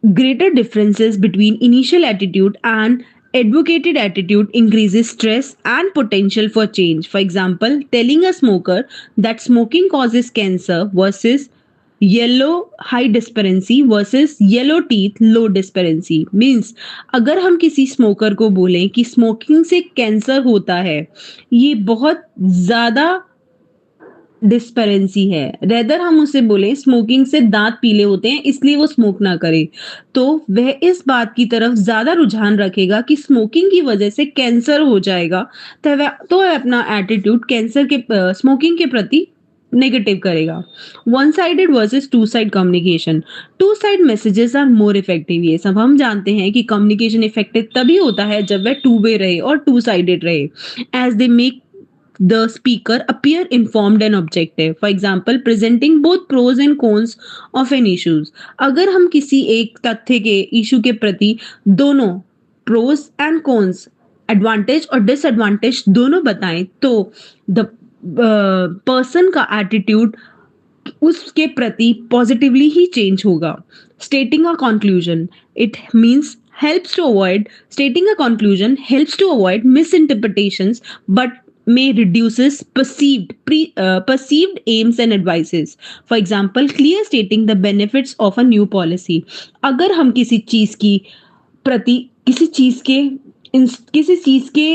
Greater differences between initial attitude and advocated attitude increases stress and potential for change. For example, telling a smoker that smoking causes cancer versus yellow high disparency versus yellow teeth low disparency means अगर हम किसी smoker को बोलें कि smoking से cancer होता है, ये बहुत ज्यादा डिस्पेरेंसी है, रेदर हम उसे बोले स्मोकिंग से दांत पीले होते हैं इसलिए वो स्मोक ना करे, तो वह इस बात की तरफ ज्यादा रुझान रखेगा कि स्मोकिंग की वजह से कैंसर हो जाएगा, तो वह अपना एटीट्यूड कैंसर के स्मोकिंग के प्रति नेगेटिव करेगा। One sided versus two side communication, two side messages are more effective. ये सब हम जानते हैं कि कम्युनिकेशन इफेक्टिव तभी होता है जब वह टू वे रहे और टू साइडेड रहे, as they make the speaker appear informed and objective. For example, presenting both pros and cons of an issues. अगर हम किसी एक तथ्य के इशू के प्रति दोनों pros and cons, एडवांटेज और डिसएडवांटेज दोनों बताएं, तो द पर्सन का एटीट्यूड उसके प्रति पॉजिटिवली ही चेंज होगा। स्टेटिंग a conclusion, it means helps to avoid stating a conclusion helps to avoid misinterpretations but may reduces perceived aims and advices. For example, clear stating the benefits of a new policy. अगर हम प्रति किसी चीज के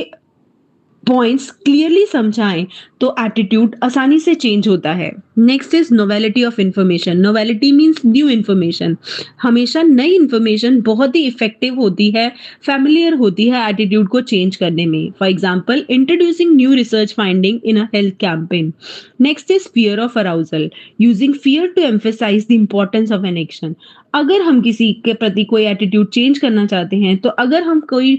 points clearly समझाएं तो attitude आसानी से चेंज होता है। Next is novelty of information. Novelty means new information. हमेशा नई इंफॉर्मेशन बहुत ही इफेक्टिव होती है, फैमिलियर होती है एटीट्यूड को चेंज करने में। For example, introducing new research finding in a health campaign. Next is fear of arousal, using fear to emphasise the importance of an action. अगर हम किसी के प्रति कोई एटीट्यूड चेंज करना चाहते हैं, तो अगर हम कोई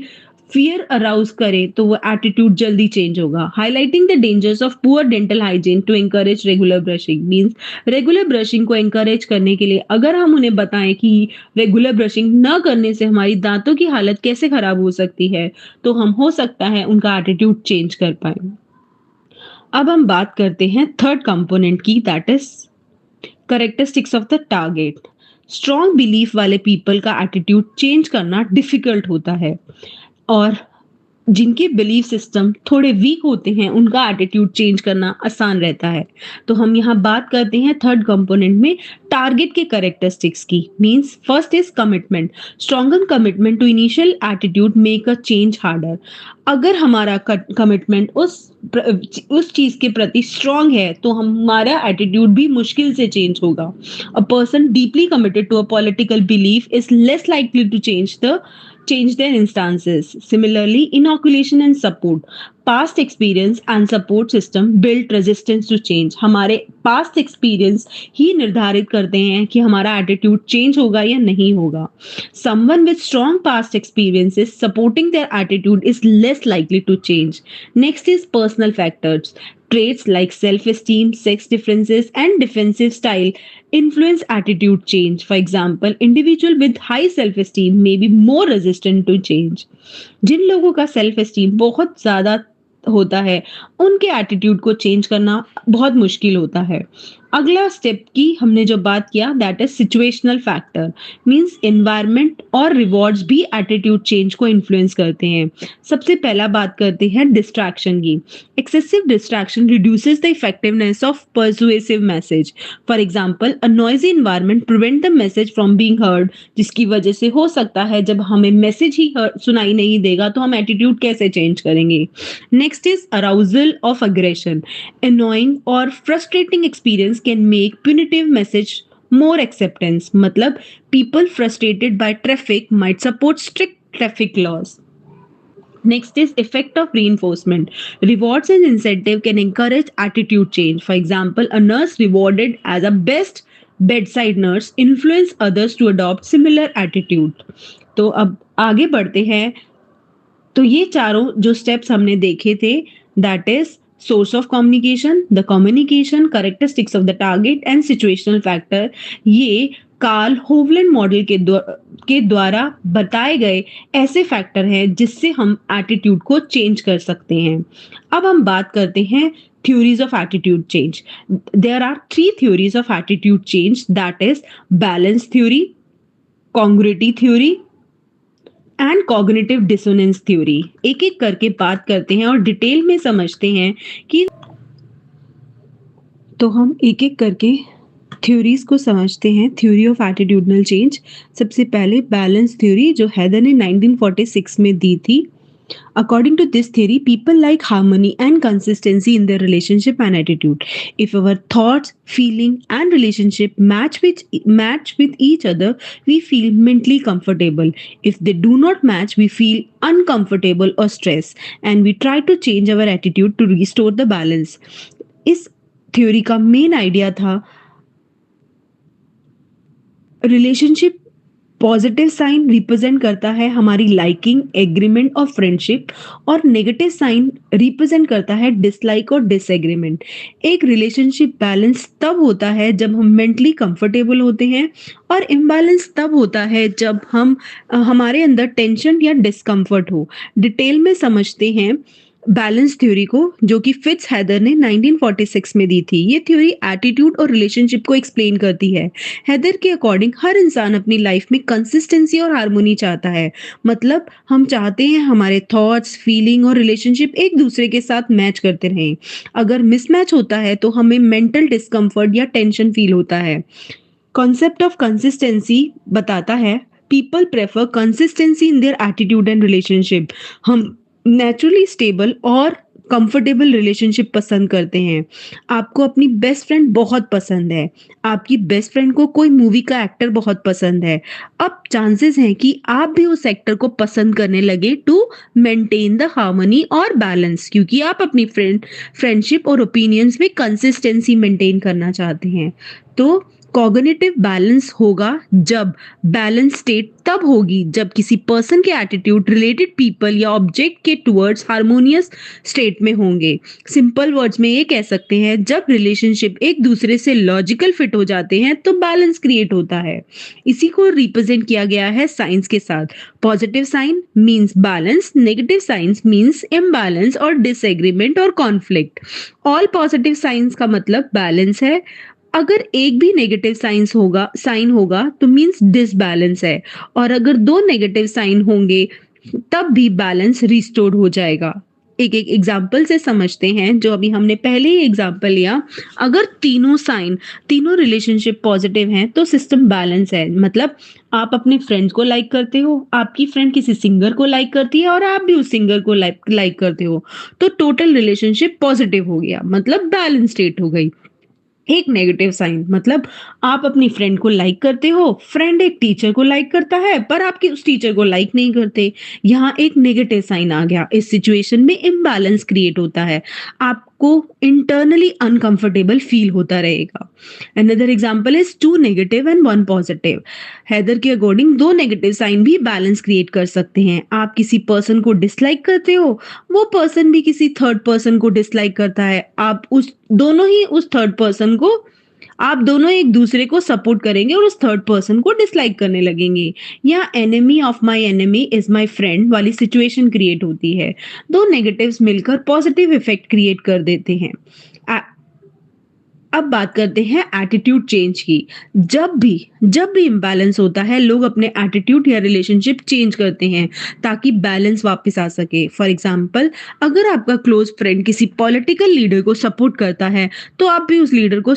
फियर अराउज करे तो वो एटीट्यूड जल्दी चेंज होगा। Highlighting the dangers of poor dental hygiene to encourage regular brushing means regular brushing को एंकरेज करने के लिए अगर हम उन्हें बताएं कि रेगुलर ब्रशिंग न करने से हमारी दांतों की हालत कैसे खराब हो सकती है, तो हम हो सकता है उनका एटीट्यूड चेंज कर पाए। अब हम बात करते हैं थर्ड कंपोनेंट की, that is characteristics of the target. Strong belief वाले पीपल का एटीट्यूड चेंज करना डिफिकल्ट होता है, और जिनके बिलीफ सिस्टम थोड़े वीक होते हैं उनका एटीट्यूड चेंज करना आसान रहता है। तो हम यहाँ बात करते हैं थर्ड कंपोनेंट में टारगेट के कैरेक्टरिस्टिक्स की। Means first is commitment. Stronger commitment to initial attitude make a change harder. अगर हमारा कमिटमेंट उस चीज के प्रति स्ट्रांग है तो हमारा एटीट्यूड भी मुश्किल से चेंज होगा। A person deeply committed to a political belief is less likely to change their instances. Similarly, inoculation and support. Past experience and support system build resistance to change. हमारे past experience ही निर्धारित करते हैं कि हमारा attitude change होगा या नहीं होगा। Someone with strong past experiences supporting their attitude is less likely to change. Next is personal factors. Traits like self-esteem, sex differences, and defensive style influence attitude change. For example, individual with high self-esteem may be more resistant to change. जिन लोगों का self esteem बहुत ज्यादा होता है उनके attitude को change करना बहुत मुश्किल होता है। अगला स्टेप की हमने जो बात किया that is situational factor. Means environment और रिवॉर्ड्स भी एटीट्यूड चेंज को इन्फ्लुएंस करते हैं। सबसे पहला बात करते हैं डिस्ट्रैक्शन की। Excessive distraction reduces the effectiveness of persuasive message. For example, a noisy environment prevent the message from being heard, जिसकी वजह से हो सकता है जब हमें मैसेज ही सुनाई नहीं देगा तो हम एटीट्यूड कैसे चेंज करेंगे। Next is arousal of aggression. Annoying or frustrating experience can make punitive message more acceptance. मतलब people frustrated by traffic might support strict traffic laws. Next is effect of reinforcement. Rewards and incentive can encourage attitude change. For example, a nurse rewarded as a best bedside nurse influence others to adopt similar attitude. तो अब आगे बढ़ते हैं तो ये चारों जो steps हमने देखे थे, that is source of communication, the communication, characteristics of the target and situational factor, ये कार्ल होवलैंड मॉडल के द्वारा बताए गए ऐसे फैक्टर हैं जिससे हम एटीट्यूड को चेंज कर सकते हैं। अब हम बात करते हैं theories of attitude change. There are three theories of attitude change, that is balance theory, congruity theory and cognitive dissonance theory. एक एक करके बात करते हैं और डिटेल में समझते हैं कि तो हम एक एक करके थ्योरीज को समझते हैं। थ्योरी ऑफ एटीट्यूडनल चेंज, सबसे पहले बैलेंस थ्योरी जो हैदर ने 1946 में दी थी। According to this theory, people like harmony and consistency in their relationship and attitude. If our thoughts, feeling, and relationship match with each other, we feel mentally comfortable. If they do not match, we feel uncomfortable or stressed, and we try to change our attitude to restore the balance. इस theory का main idea था relationship positive sign represent करता है हमारी liking, agreement और friendship, और negative sign represent करता है डिसलाइक और डिसएग्रीमेंट। एक रिलेशनशिप बैलेंस तब होता है जब हम मेंटली कंफर्टेबल होते हैं, और इम्बैलेंस तब होता है जब हमारे अंदर टेंशन या डिस्कम्फर्ट हो। डिटेल में समझते हैं बैलेंस थ्योरी को, जो कि फिट्स हैदर ने 1946 में दी थी। ये थ्योरी एटीट्यूड और रिलेशनशिप को एक्सप्लेन करती है। हैदर के अकॉर्डिंग हर इंसान अपनी लाइफ में कंसिस्टेंसी और हार्मोनी चाहता है। मतलब हम चाहते हैं हमारे थॉट्स, फीलिंग और रिलेशनशिप एक दूसरे के साथ मैच करते रहें। अगर मिसमैच होता है तो हमें मेंटल डिस्कम्फर्ट या टेंशन फील होता है। कॉन्सेप्ट ऑफ कंसिस्टेंसी बताता है people prefer consistency in their attitude and relationship. हम नेचुरली स्टेबल और कंफर्टेबल रिलेशनशिप पसंद करते हैं। आपको अपनी बेस्ट फ्रेंड बहुत पसंद है, आपकी बेस्ट फ्रेंड को कोई मूवी का एक्टर बहुत पसंद है। अब चांसेस हैं कि आप भी उस एक्टर को पसंद करने लगे टू मेंटेन द हार्मनी और बैलेंस, क्योंकि आप अपनी फ्रेंडशिप और ओपिनियंस में कंसिस्टेंसी मेंटेन करना चाहते हैं। तो कॉग्निटिव बैलेंस होगा जब बैलेंस स्टेट तब होगी जब किसी पर्सन के एटीट्यूड रिलेटेड पीपल या ऑब्जेक्ट के टुवर्ड्स हार्मोनियस स्टेट में होंगे। सिंपल वर्ड्स में ये कह सकते हैं जब रिलेशनशिप एक दूसरे से लॉजिकल फिट हो जाते हैं तो बैलेंस क्रिएट होता है। इसी को रिप्रेजेंट किया गया है साइंस के साथ। Positive sign means balance, negative signs means imbalance और डिसएग्रीमेंट और कॉन्फ्लिक्ट। ऑल पॉजिटिव साइंस का मतलब बैलेंस है। अगर एक भी नेगेटिव साइन होगा तो मींस डिसबैलेंस है, और अगर दो नेगेटिव साइन होंगे तब भी बैलेंस रिस्टोर्ड हो जाएगा। एक एक एग्जाम्पल से समझते हैं। जो अभी हमने पहले ही एग्जाम्पल लिया, अगर तीनों रिलेशनशिप पॉजिटिव हैं तो सिस्टम बैलेंस है। मतलब आप अपने फ्रेंड्स को लाइक करते हो, आपकी फ्रेंड किसी सिंगर को लाइक करती है और आप भी उस सिंगर को लाइक करते हो, तो टोटल रिलेशनशिप पॉजिटिव हो गया, मतलब बैलेंस स्टेट हो गई। एक नेगेटिव साइन मतलब आप अपनी फ्रेंड को लाइक करते हो, फ्रेंड एक टीचर को लाइक करता है पर आपकी उस टीचर को लाइक नहीं करते, यहाँ एक नेगेटिव साइन आ गया। इस सिचुएशन में इम्बैलेंस क्रिएट होता है, आपको इंटरनली अनकंफर्टेबल फील होता रहेगा। Another example is two negative and one positive. Heider के अकॉर्डिंग दो नेगेटिव साइन भी बैलेंस क्रिएट कर सकते हैं। आप किसी पर्सन को डिसलाइक करते हो, वो पर्सन भी किसी थर्ड पर्सन को डिसलाइक करता है, आप दोनों एक दूसरे को सपोर्ट करेंगे और उस थर्ड पर्सन को डिसलाइक करने लगेंगे। या enemy of my enemy is my friend वाली सिचुएशन क्रिएट होती है। दो नेगेटिव्स मिलकर पॉजिटिव इफेक्ट क्रिएट कर देते हैं। अब बात करते हैं एटीट्यूड चेंज की। जब भी इम्बैलेंस होता है, लोग अपने एटीट्यूड या रिलेशनशिप चेंज करते हैं ताकि बैलेंस वापस आ सके। फॉर एग्जाम्पल, अगर आपका क्लोज फ्रेंड किसी पॉलिटिकल लीडर को सपोर्ट करता है तो आप भी उस लीडर को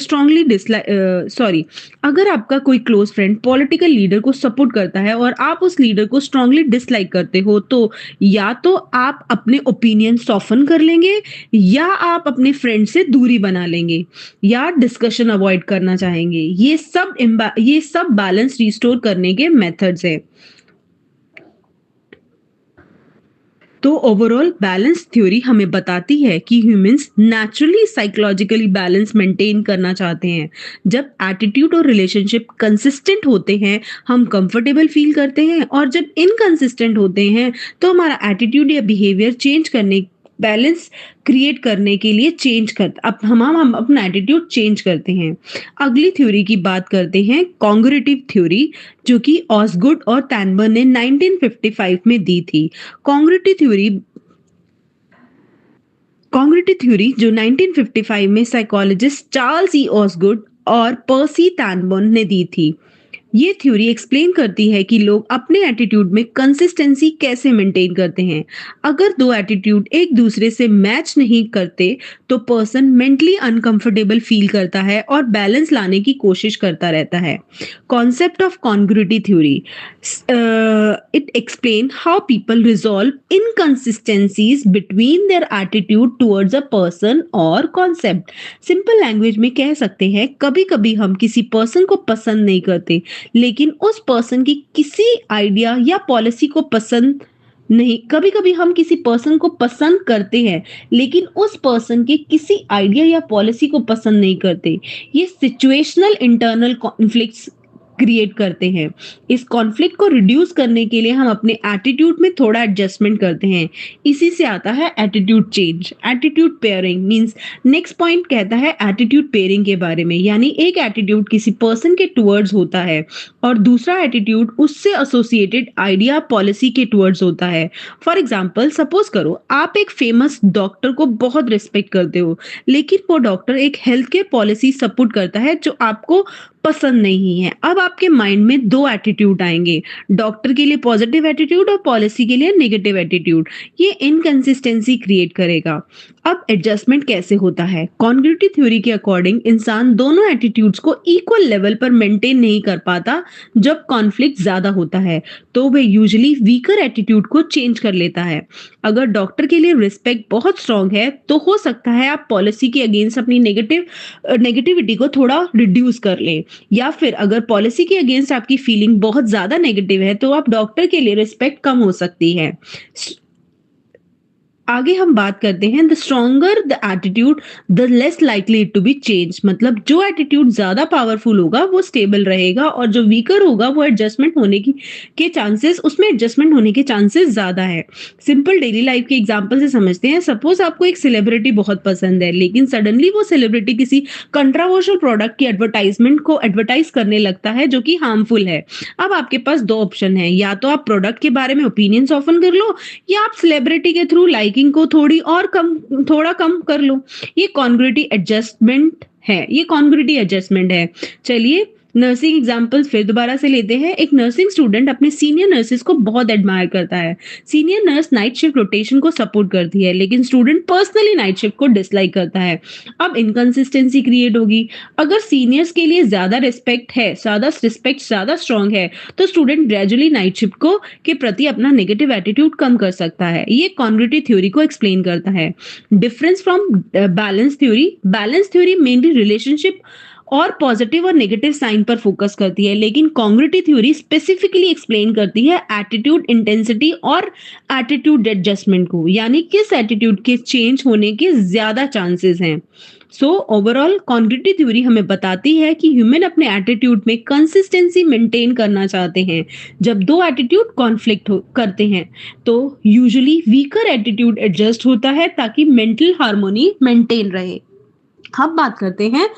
अगर आपका कोई क्लोज फ्रेंड पॉलिटिकल लीडर को सपोर्ट करता है और आप उस लीडर को स्ट्रांगली डिसलाइक करते हो, तो या तो आप अपने ओपिनियन सॉफ्टन कर लेंगे या आप अपने फ्रेंड से दूरी बना लेंगे या डिस्कशन अवॉइड करना चाहेंगे। ये सब बैलेंस रिस्टोर करने के मेथड्स हैं। तो ओवरऑल बैलेंस थ्योरी हमें बताती है कि humans naturally psychologically balance maintain करना चाहते हैं। जब एटीट्यूड और रिलेशनशिप कंसिस्टेंट होते हैं, हम कंफर्टेबल फील करते हैं, और जब इनकंसिस्टेंट होते हैं, तो हमारा एटीट्यूड या बिहेवियर चेंज करने बैलेंस क्रिएट करने के लिए चेंज कर अब हम अपना एटीट्यूड चेंज करते हैं। अगली थ्योरी की बात करते हैं, कॉन्ग्रेटिव थ्योरी, जो कि ऑसगुड और टैनबर्न ने 1955 में दी थी। कॉन्ग्रेटिव थ्योरी कॉन्ग्रेटिव थ्योरी जो 1955 में साइकोलॉजिस्ट चार्ल्स ई ऑसगुड और पर्सी टैनबर्न ने दी थी। ये थ्योरी एक्सप्लेन करती है कि लोग अपने एटीट्यूड में कंसिस्टेंसी कैसे मेंटेन करते हैं। अगर दो एटीट्यूड एक दूसरे से मैच नहीं करते, तो पर्सन मेंटली अनकंफर्टेबल फील करता है और बैलेंस लाने की कोशिश करता रहता है। Concept of congruity theory, it explain how people resolve inconsistencies between their attitude towards a person or concept. Simple language में कह सकते हैं, कभी कभी हम किसी पर्सन को पसंद नहीं करते, लेकिन उस पर्सन की किसी आइडिया या पॉलिसी को पसंद नहीं कभी कभी हम किसी पर्सन को पसंद करते हैं, लेकिन उस पर्सन के किसी आइडिया या पॉलिसी को पसंद नहीं करते। ये सिचुएशनल इंटरनल कॉन्फ्लिक्ट्स क्रिएट करते हैं। इस कॉन्फ्लिक्ट को रिड्यूस करने के लिए हम अपने एटीट्यूड में थोड़ा एडजस्टमेंट करते हैं। इसी से आता है attitude change. Attitude pairing means, next point कहता है एटीट्यूड पेयरिंग के बारे में, यानी एक एटीट्यूड किसी पर्सन के टुवर्ड्स होता है और दूसरा एटीट्यूड उससे एसोसिएटेड आइडिया पॉलिसी के टुवर्ड्स होता है। फॉर एग्जाम्पल, सपोज करो आप एक फेमस डॉक्टर को बहुत रिस्पेक्ट करते हो, लेकिन वो डॉक्टर एक हेल्थ केयर पॉलिसी सपोर्ट करता है जो आपको पसंद नहीं है। अब आपके माइंड में दो एटीट्यूड आएंगे, डॉक्टर के लिए पॉजिटिव एटीट्यूड और पॉलिसी के लिए नेगेटिव एटीट्यूड। ये इनकंसिस्टेंसी क्रिएट करेगा। अब एडजस्टमेंट कैसे होता है? कॉन्ग्रुइटी थ्योरी के अकॉर्डिंग इंसान दोनों एटीट्यूड्स को इक्वल लेवल पर मेंटेन नहीं कर पाता। जब कॉन्फ्लिक्ट ज्यादा होता है, तो वह यूजुअली वीकर एटीट्यूड को चेंज कर लेता है। अगर डॉक्टर के लिए रिस्पेक्ट बहुत स्ट्रांग है, तो हो सकता है आप पॉलिसी के अगेंस्ट अपनी नेगेटिविटी को थोड़ा रिड्यूस कर लें, या फिर अगर पॉलिसी के अगेंस्ट आपकी फीलिंग बहुत ज्यादा नेगेटिव है, तो आप डॉक्टर के लिए रिस्पेक्ट कम हो सकती है। आगे हम बात करते हैं, the stronger the attitude the less likely to be change. मतलब जो एटीट्यूड ज्यादा पावरफुल होगा वो स्टेबल रहेगा, और जो वीकर होगा वो उसमें एडजस्टमेंट होने के चांसेस ज्यादा है। सिंपल डेली लाइफ के एग्जांपल से समझते हैं। सपोज आपको एक सेलिब्रिटी बहुत पसंद है, लेकिन सडनली वो सेलिब्रिटी किसी कंट्रोवर्शियल प्रोडक्ट की एडवर्टाइजमेंट को एडवर्टाइज करने लगता है जो कि हार्मफुल है। अब आपके पास दो ऑप्शन है, या तो आप प्रोडक्ट के बारे में ओपिनियंस ऑफन कर लो, या आप सेलिब्रिटी के थ्रू लाइकिंग को थोड़ा कम कर लो। ये कॉन्ग्रुइटी एडजस्टमेंट है। चलिए नर्सिंग एग्जांपल फिर दोबारा से लेते हैं। एक नर्सिंग स्टूडेंट अपने सीनियर नर्सेस को बहुत एडमायर करता है। Senior nurse night shift rotation को सपोर्ट करती है, लेकिन स्टूडेंट पर्सनली नाइट शिफ्ट को डिसलाइक करता है। अब इनकंसिस्टेंसी क्रिएट होगी। अगर सीनियर्स के लिए ज्यादा रिस्पेक्ट ज्यादा स्ट्रांग है, तो स्टूडेंट ग्रेजुअली नाइट शिफ्ट को के प्रति अपना नेगेटिव एटीट्यूड कम कर सकता है। ये कॉन्ग्रुइटी थ्योरी को एक्सप्लेन करता है। Difference from balance theory mainly relationship और पॉजिटिव और नेगेटिव साइन पर फोकस करती है, लेकिन कॉन्ग्रुइटी थ्योरी स्पेसिफिकली एक्सप्लेन करती है एटीट्यूड इंटेंसिटी और एटीट्यूड एडजस्टमेंट को, यानी किस एटीट्यूड के चेंज होने के ज्यादा चांसेस हैं। सो ओवरऑल कॉन्ग्रुइटी थ्योरी हमें बताती है कि ह्यूमन अपने एटीट्यूड में कंसिस्टेंसी मेंटेन करना चाहते हैं। जब दो एटीट्यूड कॉन्फ्लिक्ट करते हैं, तो यूजुअली वीकर एटीट्यूड एडजस्ट होता है ताकि मेंटल हार्मोनी मेंटेन रहे। अब बात करते हैं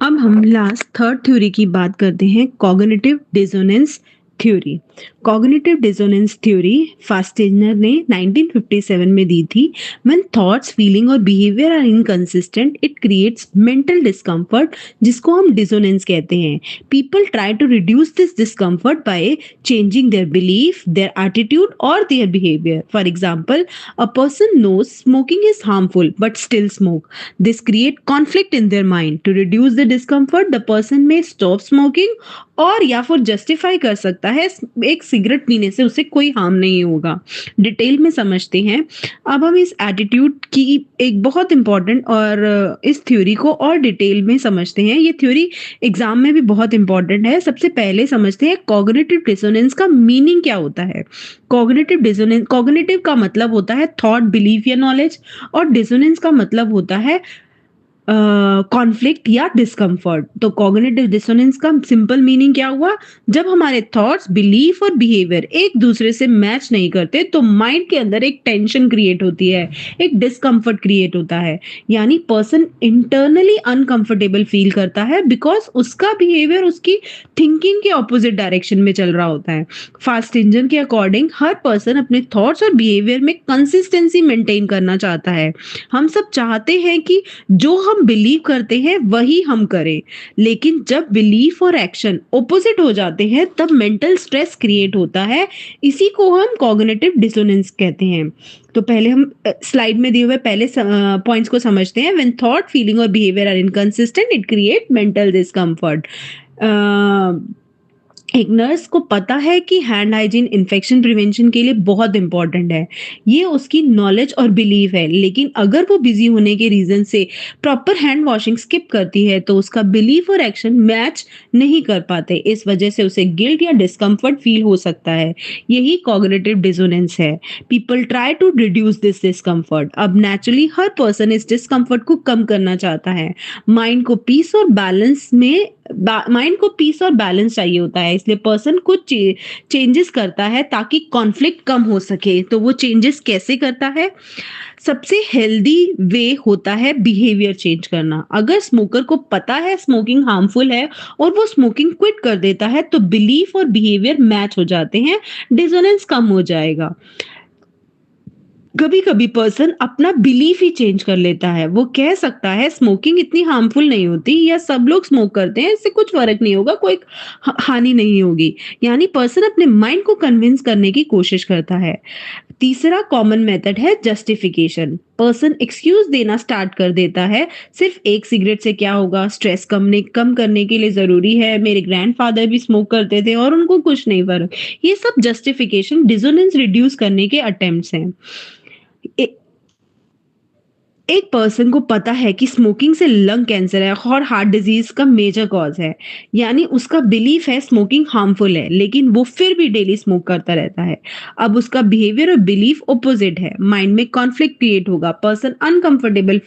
अब हम लास्ट थर्ड थ्योरी की बात करते हैं, cognitive dissonance theory. Cognitive dissonance theory Festinger ने 1957 में दी थी। व्हेन थॉट्स, फीलिंग और behaviour are inconsistent, it creates mental discomfort, जिसको हम डिसोनेंस कहते हैं। People try to reduce this discomfort by changing their belief, their attitude और their behaviour. For example, a person knows smoking is harmful but still smoke. This create conflict in their mind. To reduce the discomfort, the person में stop smoking, और या फिर justify कर सकता सकता है, एक सिगरेट पीने से उसे कोई हार्म नहीं होगा। डिटेल में समझते हैं। अब हम इस एटीट्यूड की एक बहुत इम्पोर्टेंट और इस थ्योरी को और डिटेल में समझते हैं। ये थ्योरी एग्जाम में भी बहुत इम्पोर्टेंट है। सबसे पहले समझते हैं कॉग्निटिव डिसोनेंस का मीनिंग क्या होता है। कॉग्निटिव का मतलब होता है थॉट, बिलीफ या नॉलेज, और डिसोनेंस का मतलब होता है कॉन्फ्लिक्ट या डिस्कम्फर्ट। तो कॉग्निटिव डिसोनेंस का सिंपल मीनिंग क्या हुआ? जब हमारे थॉट्स, बिलीफ और बिहेवियर एक दूसरे से मैच नहीं करते तो माइंड के अंदर एक टेंशन क्रिएट होती है, एक डिस्कम्फर्ट क्रिएट होता है। यानी पर्सन इंटरनली अनकंफर्टेबल फील करता है बिकॉज उसका बिहेवियर उसकी थिंकिंग के ऑपोजिट डायरेक्शन में चल रहा होता है। फास्ट इंजन के अकॉर्डिंग हर पर्सन अपने थॉट्स और बिहेवियर में कंसिस्टेंसी मेंटेन करना चाहता है। हम सब चाहते हैं कि जो हम बिलीव करते हैं वही हम करें, लेकिन जब बिलीफ और एक्शन ऑपोजिट हो जाते हैं तब मेंटल स्ट्रेस क्रिएट होता है। इसी को हम कॉग्निटिव डिसोनेंस कहते हैं। तो पहले हम स्लाइड में दिए हुए पहले पॉइंट्स को समझते हैं। व्हेन थॉट, फीलिंग और behaviour are inconsistent it create mental discomfort. एक नर्स को पता है कि हैंड हाइजीन इन्फेक्शन प्रिवेंशन के लिए बहुत इंपॉर्टेंट है। ये उसकी नॉलेज और बिलीफ है, लेकिन अगर वो बिजी होने के रीजन से प्रॉपर हैंड वॉशिंग स्किप करती है तो उसका बिलीफ और एक्शन मैच नहीं कर पाते। इस वजह से उसे गिल्ट या डिस्कम्फर्ट फील हो सकता है। यही कॉग्निटिव डिसोनेंस है। People try to reduce this discomfort. अब नेचुरली हर पर्सन इस डिस्कम्फर्ट को कम करना चाहता है। माइंड को पीस और बैलेंस में माइंड को पीस और बैलेंस चाहिए होता है, इसलिए पर्सन कुछ चेंजेस करता है ताकि कॉन्फ्लिक्ट कम हो सके। तो वो चेंजेस कैसे करता है? सबसे हेल्दी वे होता है बिहेवियर चेंज करना। अगर स्मोकर को पता है स्मोकिंग हार्मफुल है और वो स्मोकिंग क्विट कर देता है तो बिलीफ और बिहेवियर मैच हो जाते हैं, डिसोनेंस कम हो जाएगा। कभी कभी पर्सन अपना बिलीफ ही चेंज कर लेता है। वो कह सकता है स्मोकिंग इतनी हार्मफुल नहीं होती, या सब लोग स्मोक करते हैं, इससे कुछ फर्क नहीं होगा, कोई हानि नहीं होगी। यानी पर्सन अपने माइंड को कन्विंस करने की कोशिश करता है। तीसरा कॉमन मेथड है जस्टिफिकेशन। पर्सन एक्सक्यूज देना स्टार्ट कर देता है। सिर्फ एक सिगरेट से क्या होगा, स्ट्रेस कम करने के लिए जरूरी है, मेरे ग्रैंडफादर भी स्मोक करते थे और उनको कुछ नहीं फर्क। ये सब जस्टिफिकेशन डिसोनेंस रिड्यूस करने के अटेम्प्ट्स हैं। ए- एक पर्सन को पता है कि स्मोकिंग से लंग कैंसर है और हार्ट डिजीज का मेजर कॉज है। यानी उसका बिलीफ है स्मोकिंग हार्मफुल है, लेकिन वो फिर भी डेली स्मोक करता रहता है। अब उसका बिहेवियर और बिलीफ ऑपोजिट है। माइंड में कॉन्फ्लिक्ट क्रिएट होगा। पर्सन अनकंफर्टेबल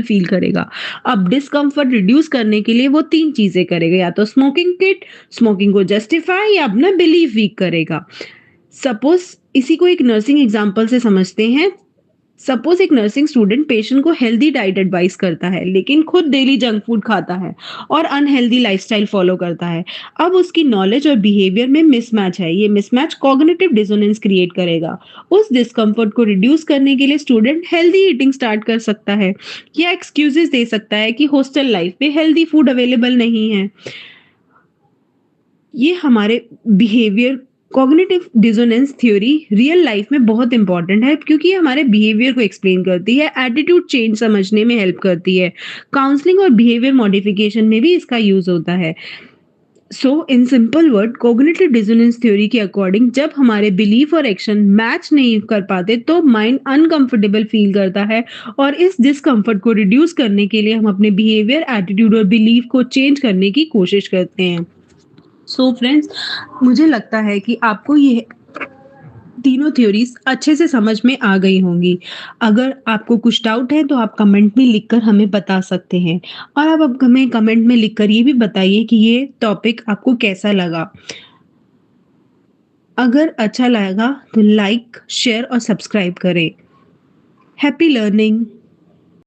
फील करेगा। अब डिस्कंफर्ट रिड्यूस करने के लिए वो तीन चीजें करेगा, या तो स्मोकिंग किट, स्मोकिंग को जस्टिफाई, या अपना बिलीफ वीक करेगा। सपोज इसी को एक नर्सिंग एग्जांपल से समझते हैं। सपोज एक नर्सिंग स्टूडेंट पेशेंट को हेल्दी डाइट एडवाइस करता है, लेकिन खुद डेली जंक फूड खाता है और अनहेल्दी लाइफस्टाइल फॉलो करता है। अब उसकी नॉलेज और बिहेवियर में मिसमैच है। ये मिसमैच कॉग्निटिव डिसोनेंस क्रिएट करेगा। उस डिस्कम्फर्ट को रिड्यूस करने के लिए स्टूडेंट हेल्दी ईटिंग स्टार्ट कर सकता है, या एक्सक्यूजेस दे सकता है कि हॉस्टल लाइफ में हेल्दी फूड अवेलेबल नहीं है। ये हमारे behaviour cognitive dissonance theory real life में बहुत इंपॉर्टेंट है, क्योंकि ये हमारे बिहेवियर को एक्सप्लेन करती है, एटीट्यूड चेंज समझने में हेल्प करती है। काउंसलिंग और बिहेवियर मॉडिफिकेशन में भी इसका यूज होता है। So in simple word, cognitive dissonance theory के अकॉर्डिंग जब हमारे बिलीफ और एक्शन मैच नहीं कर पाते तो माइंड अनकंफर्टेबल फील करता है, और इस डिस्कम्फर्ट को रिड्यूस करने के लिए हम अपने बिहेवियर, एटीट्यूड और बिलीफ को चेंज करने की कोशिश करते हैं। सो फ्रेंड्स, मुझे लगता है कि आपको ये तीनों थ्योरीज अच्छे से समझ में आ गई होंगी। अगर आपको कुछ डाउट है तो आप कमेंट में लिखकर हमें बता सकते हैं, और अब हमें कमेंट में लिखकर ये भी बताइए कि ये टॉपिक आपको कैसा लगा। अगर अच्छा लगा तो लाइक, शेयर और सब्सक्राइब करें। Happy learning.